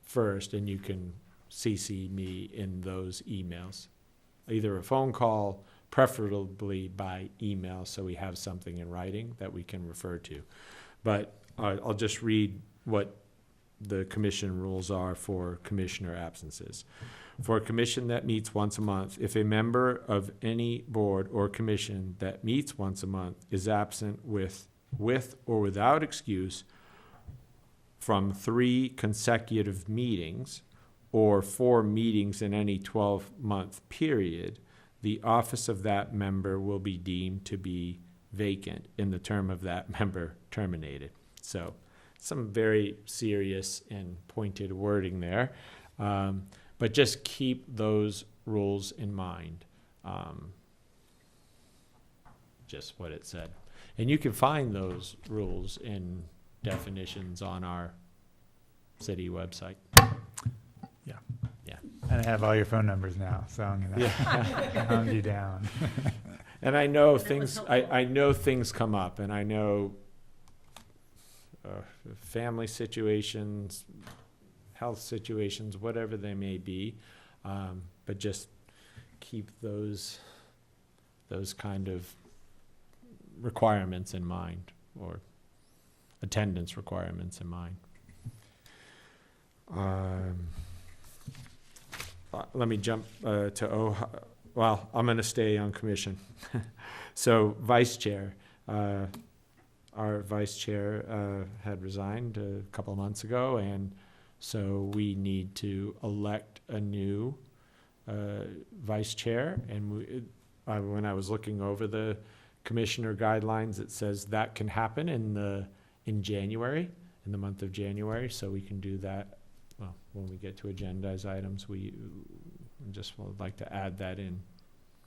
first, and you can CC me in those emails. Either a phone call, preferably by email, so we have something in writing that we can refer to. But I'll just read what the commission rules are for commissioner absences. For a commission that meets once a month, if a member of any board or commission that meets once a month is absent with or without excuse from 3 consecutive meetings or 4 meetings in any 12-month period, the office of that member will be deemed to be vacant in the term of that member terminated. So some very serious and pointed wording there. But just keep those rules in mind. Just what it said. And you can find those rules in definitions on our city website. And I have all your phone numbers now, so I'm gonna hound you down. And I know was things, helpful. I know things come up, and I know family situations, health situations, whatever they may be, but just keep those kind of requirements in mind, or attendance requirements in mind. Let me jump to Ojai. Well, I'm going to stay on commission. So vice chair, our vice chair had resigned a couple of months ago, and so we need to elect a new vice chair. And when I was looking over the commissioner guidelines, it says that can happen in January, in the month of January, so we can do that. Well, when we get to agendized items, we just would like to add that in.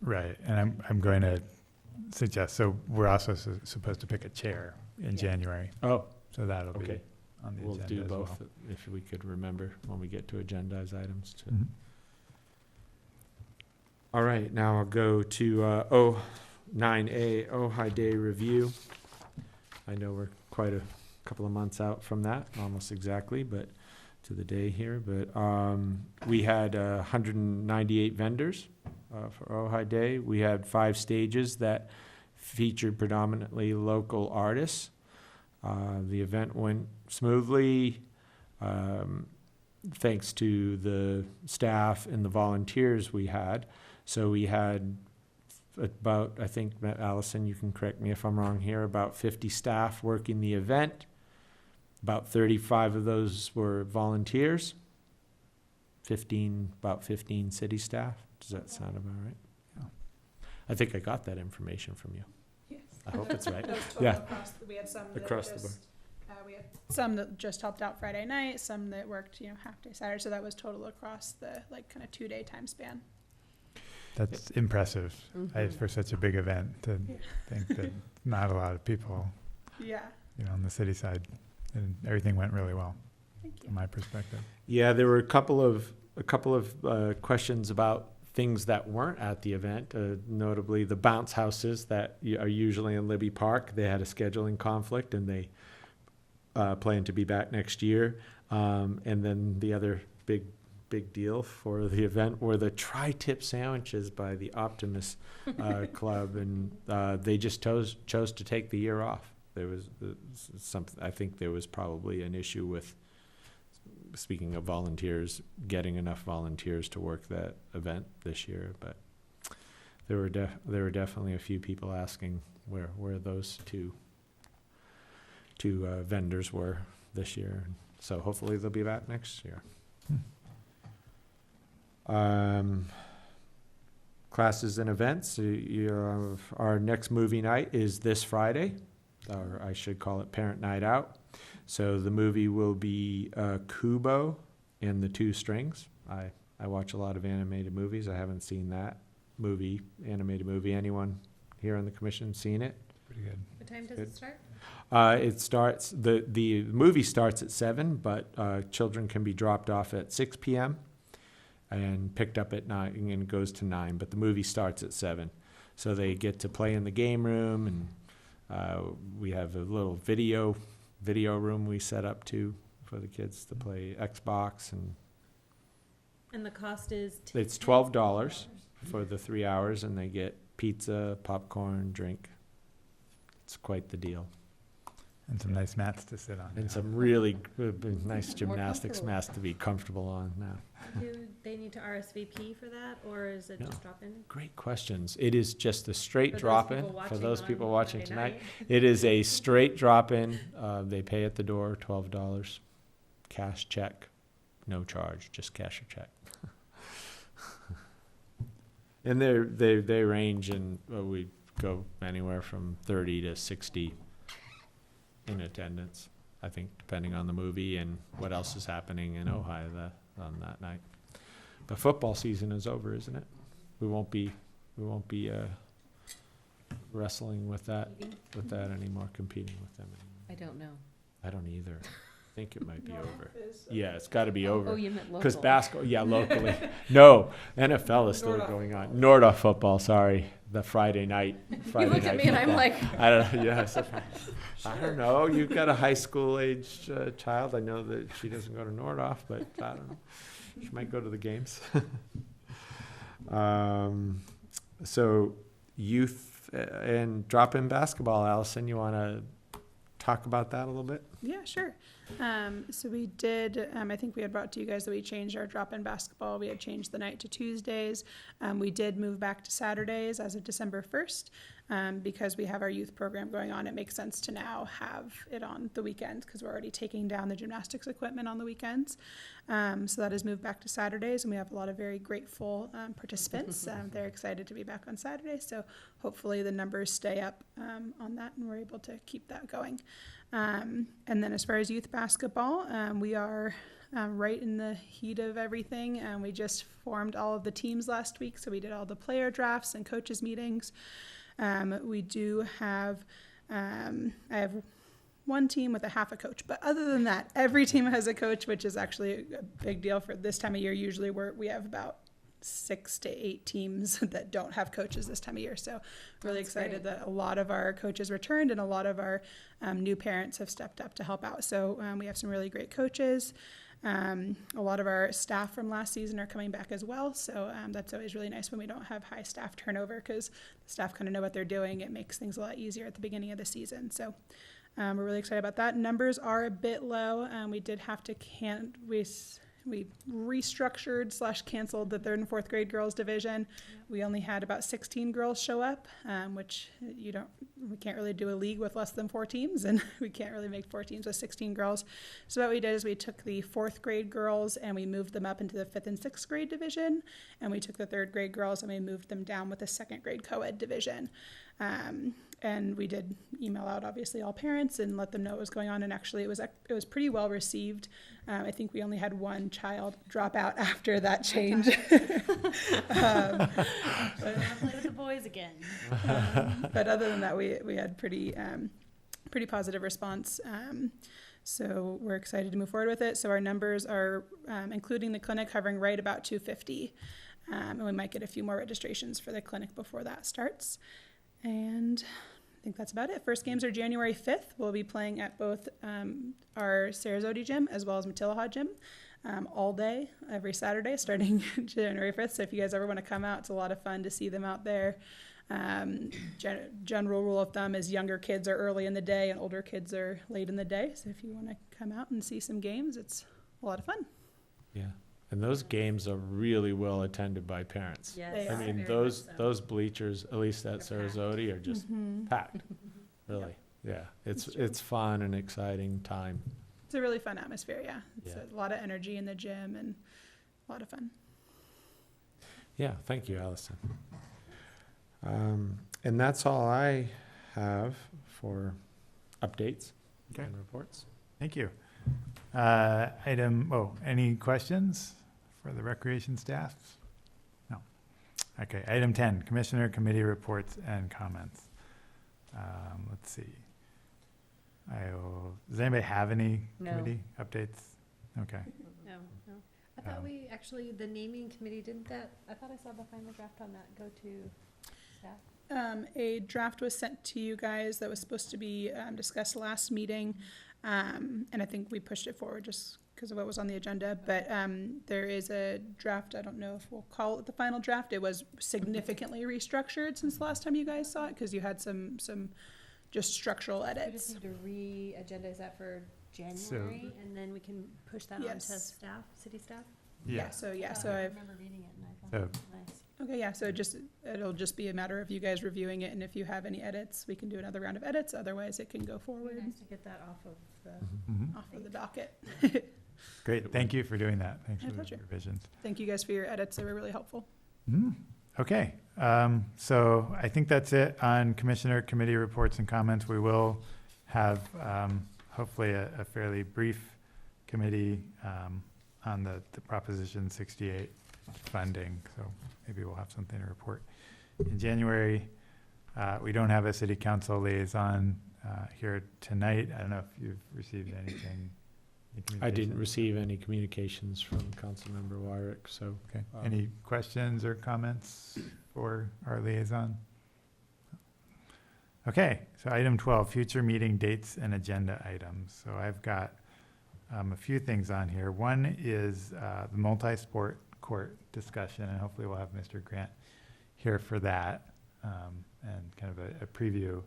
Right, and I'm going to suggest, so we're also supposed to pick a chair in January, Oh, so that'll be okay. on the We'll agenda do as well. both, if we could remember when we get to agendized items. Mhm. All right, now I'll go to 9A, Ojai Day Review. I know we're quite a couple of months out from that, almost exactly, but to the day here. But we had 198 vendors for Ojai Day. We had 5 stages that featured predominantly local artists. The event went smoothly, thanks to the staff and the volunteers we had. So we had about, I think, Allison, you can correct me if I'm wrong here, about 50 staff working the event. About 35 of those were volunteers. About 15 city staff. Does that sound about right? Yeah. I think I got that information from you. Yes. I hope it's right. That was total Yeah. we had some that Across the just, we had some that just helped out Friday night, some that worked, half day Saturday, so that was total across the, kind of 2-day time span. That's impressive, Mhm. for such a big event, to Yeah. think that not a lot of people, Yeah, on the city side, and everything went really well, thank you. from my perspective. Yeah, there were a couple of questions about things that weren't at the event, notably the bounce houses that are usually in Libby Park. They had a scheduling conflict, and they plan to be back next year. And then the other big big deal for the event were the tri-tip sandwiches by the Optimist Club, and they just chose to take the year off. There was something. I think there was probably an issue with, speaking of volunteers, getting enough volunteers to work that event this year. But there were definitely a few people asking where those two vendors were this year. So hopefully they'll be back next year. Classes and events. Our next movie night is this Friday, or I should call it Parent Night Out. So the movie will be Kubo and the Two Strings. I watch a lot of animated movies. I haven't seen that animated movie. Anyone here on the commission seen it? Pretty good. What time does Good. it start? It starts, the movie starts at 7, but children can be dropped off at 6 p.m. and picked up at 9, and it goes to 9, but the movie starts at 7. So they get to play in the game room, and we have a little video room we set up too for the kids to play Xbox, And the cost is it's $12 for the 3 hours, and they get pizza, popcorn, drink. It's quite the deal. And some nice mats to sit on. And now. some really nice More gymnastics comfortable. mats to be comfortable on now. Do they need to RSVP for that, or is it No. just drop in? Great questions. It is just a straight For those drop-in people for watching those on people watching Monday tonight. night? It is a straight drop-in. They pay at the door, $12. Cash check, no charge, just cash or check. And they range in, we go anywhere from 30 to 60 in attendance, I think, depending on the movie and what else is happening in Ojai on that night. But football season is over, isn't it? We won't be wrestling with that anymore, competing with them anymore. I don't know. I don't either. I think it might be over. Yeah, it's got to be Oh, over. you meant Because local. basketball, yeah, locally. No, NFL is still going on. Nordhoff football, sorry, the Friday night. You looked at me and I'm football. like, I don't know. Yes, I don't know. You've got a high school age child. I know that she doesn't go to Nordhoff, but I don't know. She might go to the games. So youth and drop-in basketball, Allison, you want to talk about that a little bit? Yeah, sure. So we did, I think we had brought to you guys that we changed our drop-in basketball. We had changed the night to Tuesdays. We did move back to Saturdays as of December 1st. Because we have our youth program going on, it makes sense to now have it on the weekends because we're already taking down the gymnastics equipment on the weekends. So that has moved back to Saturdays, and we have a lot of very grateful participants. They're excited to be back on Saturday, so hopefully the numbers stay up on that, and we're able to keep that going. And then as far as youth basketball, we are right in the heat of everything. We just formed all of the teams last week, so we did all the player drafts and coaches meetings. We do have, I have one team with a half a coach, but other than that, every team has a coach, which is actually a big deal for this time of year. Usually we have about 6 to 8 teams that don't have coaches this time of year. So really That's excited great. that a lot of our coaches returned and a lot of our new parents have stepped up to help out. So we have some really great coaches. A lot of our staff from last season are coming back as well. So that's always really nice when we don't have high staff turnover because the staff kind of know what they're doing. It makes things a lot easier at the beginning of the season. So we're really excited about that. Numbers are a bit low. We did have to we restructured / canceled the 3rd and 4th grade girls division. We only had about 16 girls show up, which we can't really do a league with less than 4 teams, and we can't really make 4 teams with 16 girls. So what we did is we took the 4th grade girls and we moved them up into the 5th and 6th grade division, and we took the 3rd grade girls and we moved them down with the 2nd grade co-ed division. And we did email out obviously all parents and let them know what was going on, and actually it was pretty well received. I think we only had one child drop out after that change. I'll play with the boys again. But other than that, we had pretty positive response. So we're excited to move forward with it. So our numbers are, including the clinic, hovering right about 250. And we might get a few more registrations for the clinic before that starts. And I think that's about it. First games are January 5th. We'll be playing at both our Sarasota gym as well as Matilaha gym. all day, every Saturday, starting January 5th. So if you guys ever want to come out, it's a lot of fun to see them out there. General rule of thumb is younger kids are early in the day and older kids are late in the day. So if you want to come out and see some games, it's a lot of fun. Yeah. And those games are really well attended by parents. They I are. mean, those bleachers, at least at Sarasota, are just packed, really. Yeah, it's fun and exciting time. It's a really fun atmosphere, yeah. It's Yeah. a lot of energy in the gym and a lot of fun. Yeah, thank you, Allison. And that's all I have for updates Okay. and reports. Thank you. Any questions for the recreation staff? No. Okay, item 10, Commissioner Committee Reports and Comments. Let's see. Does anybody have any No. committee updates? Okay. No. I thought Um, we, actually, the naming committee, I thought I saw the final draft on that go to staff. A draft was sent to you guys that was supposed to be discussed last meeting. And I think we pushed it forward just because of what was on the agenda. But there is a draft, I don't know if we'll call it the final draft. It was significantly restructured since the last time you guys saw it because you had some just structural We edits. just need to re-agendize that for January, and then we can push that on to Yes. staff, city staff? So I I remember reading it, and I So- thought it was nice. okay, yeah, so it'll just be a matter of you guys reviewing it, and if you have any edits, we can do another round of edits, otherwise it can go It'd forward be nice to get that off of the, Mhm. off of the docket. Great, thank you for doing that. Thanks My for the pleasure. revisions. Thank you guys for your edits, they were really helpful. Okay, so I think that's it on Commissioner Committee Reports and Comments. We will have hopefully a fairly brief committee on the Proposition 68 funding, so maybe we'll have something to report in January. We don't have a city council liaison here tonight. I don't know if you've received anything. any I didn't communications? receive any communications from Councilmember Wyrick, so Okay, any questions or comments for our liaison? Okay, so item 12, future meeting dates and agenda items. So I've got a few things on here. One is the multi-sport court discussion, and hopefully we'll have Mr. Grant here for that. And kind of a preview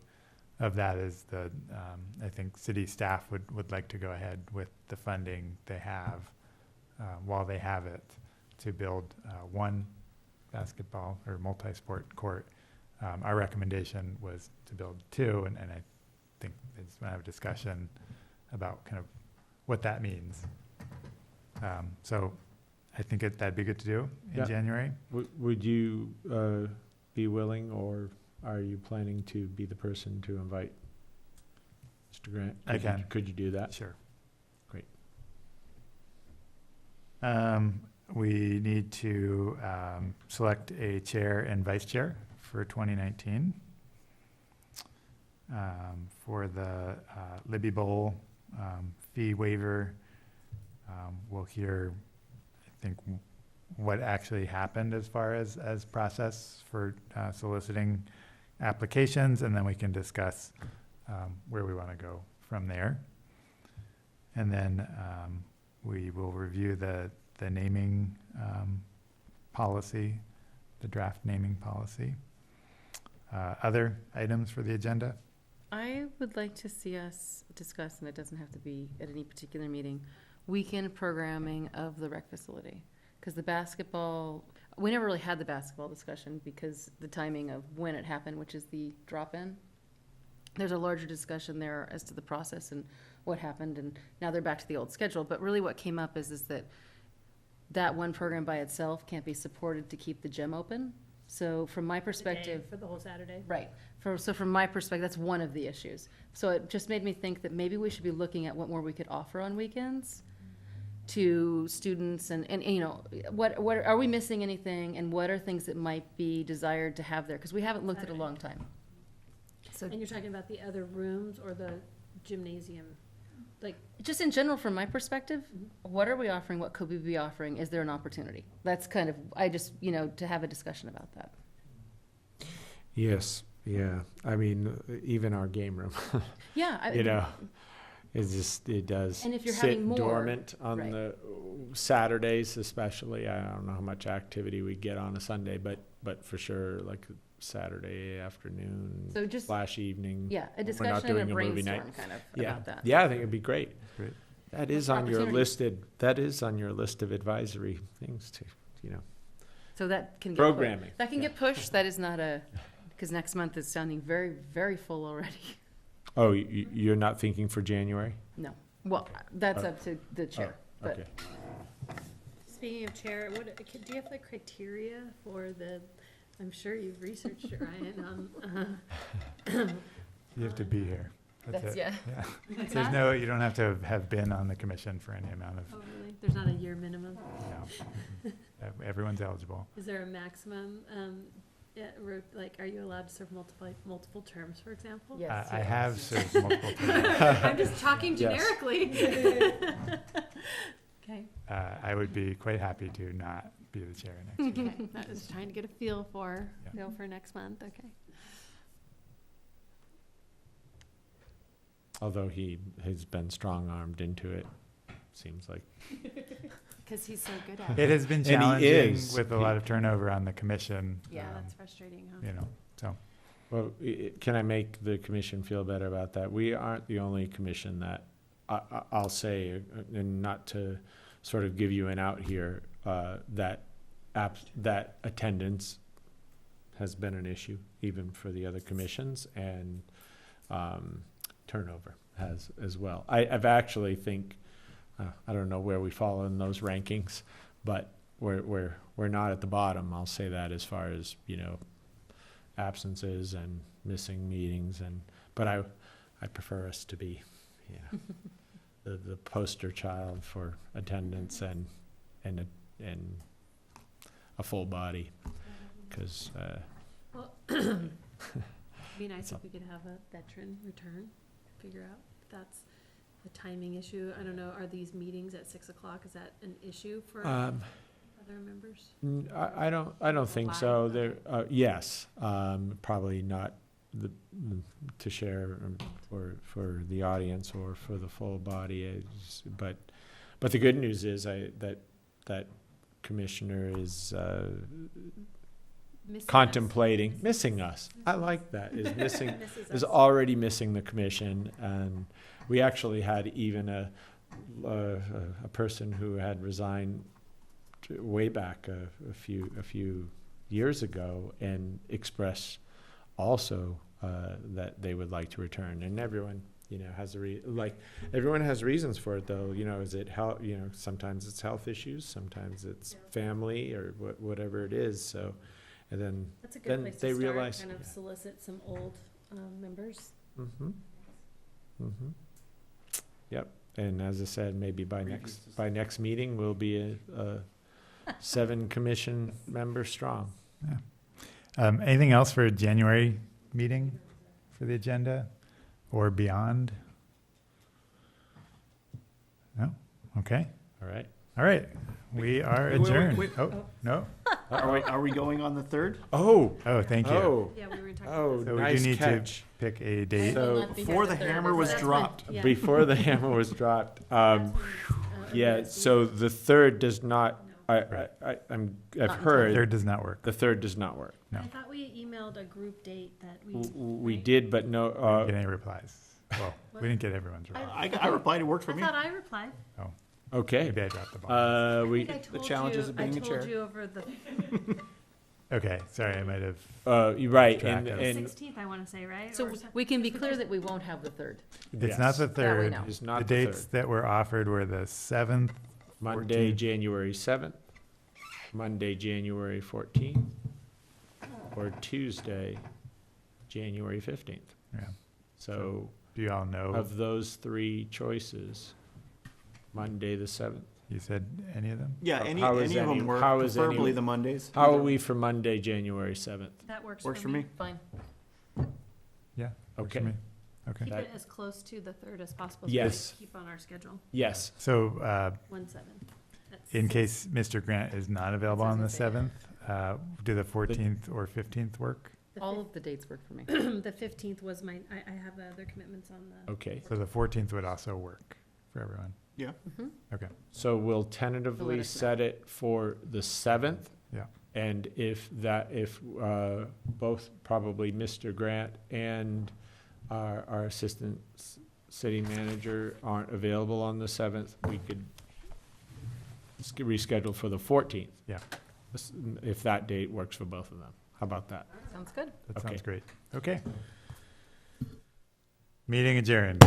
of that is I think city staff would like to go ahead with the funding they have while they have it to build one basketball or multi-sport court. Our recommendation was to build two, and I think they just want to have a discussion about kind of what that means. So I think that'd be good to do in Yeah. January. would you be willing, or are you planning to be the person to invite Mr. Grant? I can. Could you do that? Sure. Great. We need to select a chair and vice chair for 2019. For the Libby Bowl fee waiver, we'll hear, I think, what actually happened as far as process for soliciting applications, and then we can discuss where we want to go from there. And then we will review the naming policy, the draft naming policy. Other items for the agenda? I would like to see us discuss, and it doesn't have to be at any particular meeting, weekend programming of the rec facility. Because the basketball, we never really had the basketball discussion because the timing of when it happened, which is the drop-in. There's a larger discussion there as to the process and what happened, and now they're back to the old schedule. But really what came up is that one program by itself can't be supported to keep the gym open. So from my perspective, For the whole Saturday. right, so from my perspective, that's one of the issues. So it just made me think that maybe we should be looking at what more we could offer on weekends to students, and you know, what, are we missing anything, and what are things that might be desired to have there? Because we haven't looked at a Saturday. long time. So And you're talking about the other rooms or the gymnasium? just in general, from my perspective, what are we offering? What could we be offering? Is there an opportunity? That's kind of, I just, to have a discussion about that. Yes, yeah. I mean, even our game room, Yeah. it does And if you're sit having more, dormant on right. the Saturdays especially. I don't know how much activity we get on a Sunday, but for sure, like Saturday afternoon So just, slash evening. yeah, a not discussion doing and a a movie night. brainstorm kind of Yeah, about that. yeah, I think it'd be great. Great. That is Lots of on your opportunities. that is on your list of advisory things to, So that can get. programming. That can get pushed. That is not because next month is sounding very, very full already. Oh, you're not thinking for January? No. Well, that's Oh. up to the chair. But Okay. Speaking of chair, do you have the criteria for I'm sure you've researched it, Ryan, You have to be here. that's, it. yeah. Yeah. What's There's that? no, you don't have to have been on the commission for any amount of, Oh, really? There's not a year minimum? no. Everyone's eligible. Is there a maximum, are you allowed to serve multiple terms, for example? Yes. I yes. have served multiple terms. I'm just talking Yes. generically. Okay, I would be quite happy to not be the chair next year. okay, I was trying to get a feel for, Yeah. for next month, okay. Although he has been strong-armed into it, seems like. Because he's so good at It has been And he challenging is. with a lot of turnover on the commission. Yeah, um, that's frustrating, huh? You know, so, Well, can I make the commission feel better about that? We aren't the only commission that, I'll say, and not to sort of give you an out here, that attendance has been an issue, even for the other commissions, and turnover has as well. I've actually think, I don't know where we fall in those rankings, but we're not at the bottom, I'll say that, as far as, absences and missing meetings, but I prefer us to be, the poster child for attendance and a full body, because Well, it'd be nice if we could have a veteran return, figure out if that's a timing issue. I don't know, are these meetings at 6 o'clock, is that an issue for other members? I don't think so. Live, There, yes, probably not to share for the audience or for the full body. But the good news is that commissioner is Missing us. contemplating missing us. I like that. Is Misses us. already missing the commission, and we actually had even a person who had resigned way back a few years ago and express also that they would like to return. And everyone, has everyone has reasons for it, though. Is it health? Sometimes it's health issues, sometimes it's family or whatever it is. So, and then That's a then good place they to start, realize- kind of yeah. solicit some old members. Yep. And as I said, maybe by next meeting we'll be a 7 commission members strong. anything else for a January meeting for the agenda or beyond? No? Okay. All right. All right. We are Wait, wait, adjourned. wait. Oh, no? Are we going on the 3rd? Oh. Oh, thank you. Oh. Yeah, we were talking Oh. about So we Nice do need catch. to pick a date. So Before the hammer was dropped. Yeah. before the hammer was dropped, That's when, yeah. RSD. So the 3rd does not. Right. I've until heard Third does not work. the 3rd does not work. No. I thought we emailed a group date that We right? did, but no. Get any replies? Well, we didn't get everyone's reply. I replied, it worked for I me. thought I replied. Okay. Maybe I dropped the ball. I We. think I told challenges you- of being a I told chair. you over the Okay, sorry, I might have. You're right. Track And of- and 16th, I want to say, right? So Or some- we can be clear that we won't have the 3rd. It's not the Yes. That we third. know. it's The not the dates 3rd. that were offered were the 7th, Monday, 14th. January 7th, Monday, January 14th, or Tuesday, January 15th. Yeah. So Do you all know? of those 3 choices, Monday the 7th. You said any of them? Yeah, any How is of any- them work, how is any- preferably the Mondays. How are we for Monday, January 7th? That works Works for me. Fine. Yeah. works for Okay. me. Okay. Keep That- it as close to the 3rd as possible. So Yes. we keep on our schedule, Yes. So, 1/7. That's in 6. case Mr. Grant is not available on the Doesn't say that. 7th, do the 14th or 15th work? All of the dates work for me. The 15th was my, I have other commitments on the. Okay, So the 14th would also work for everyone. Yeah. Mhm. Okay. so we'll Let tentatively us know. set it for the 7th. Yeah. And if both probably Mr. Grant and our assistant city manager aren't available on the 7th, we could reschedule for the 14th. Yeah. If that date works for both of them. How about that? Sounds good. That Okay. sounds great. Okay. Meeting adjourned.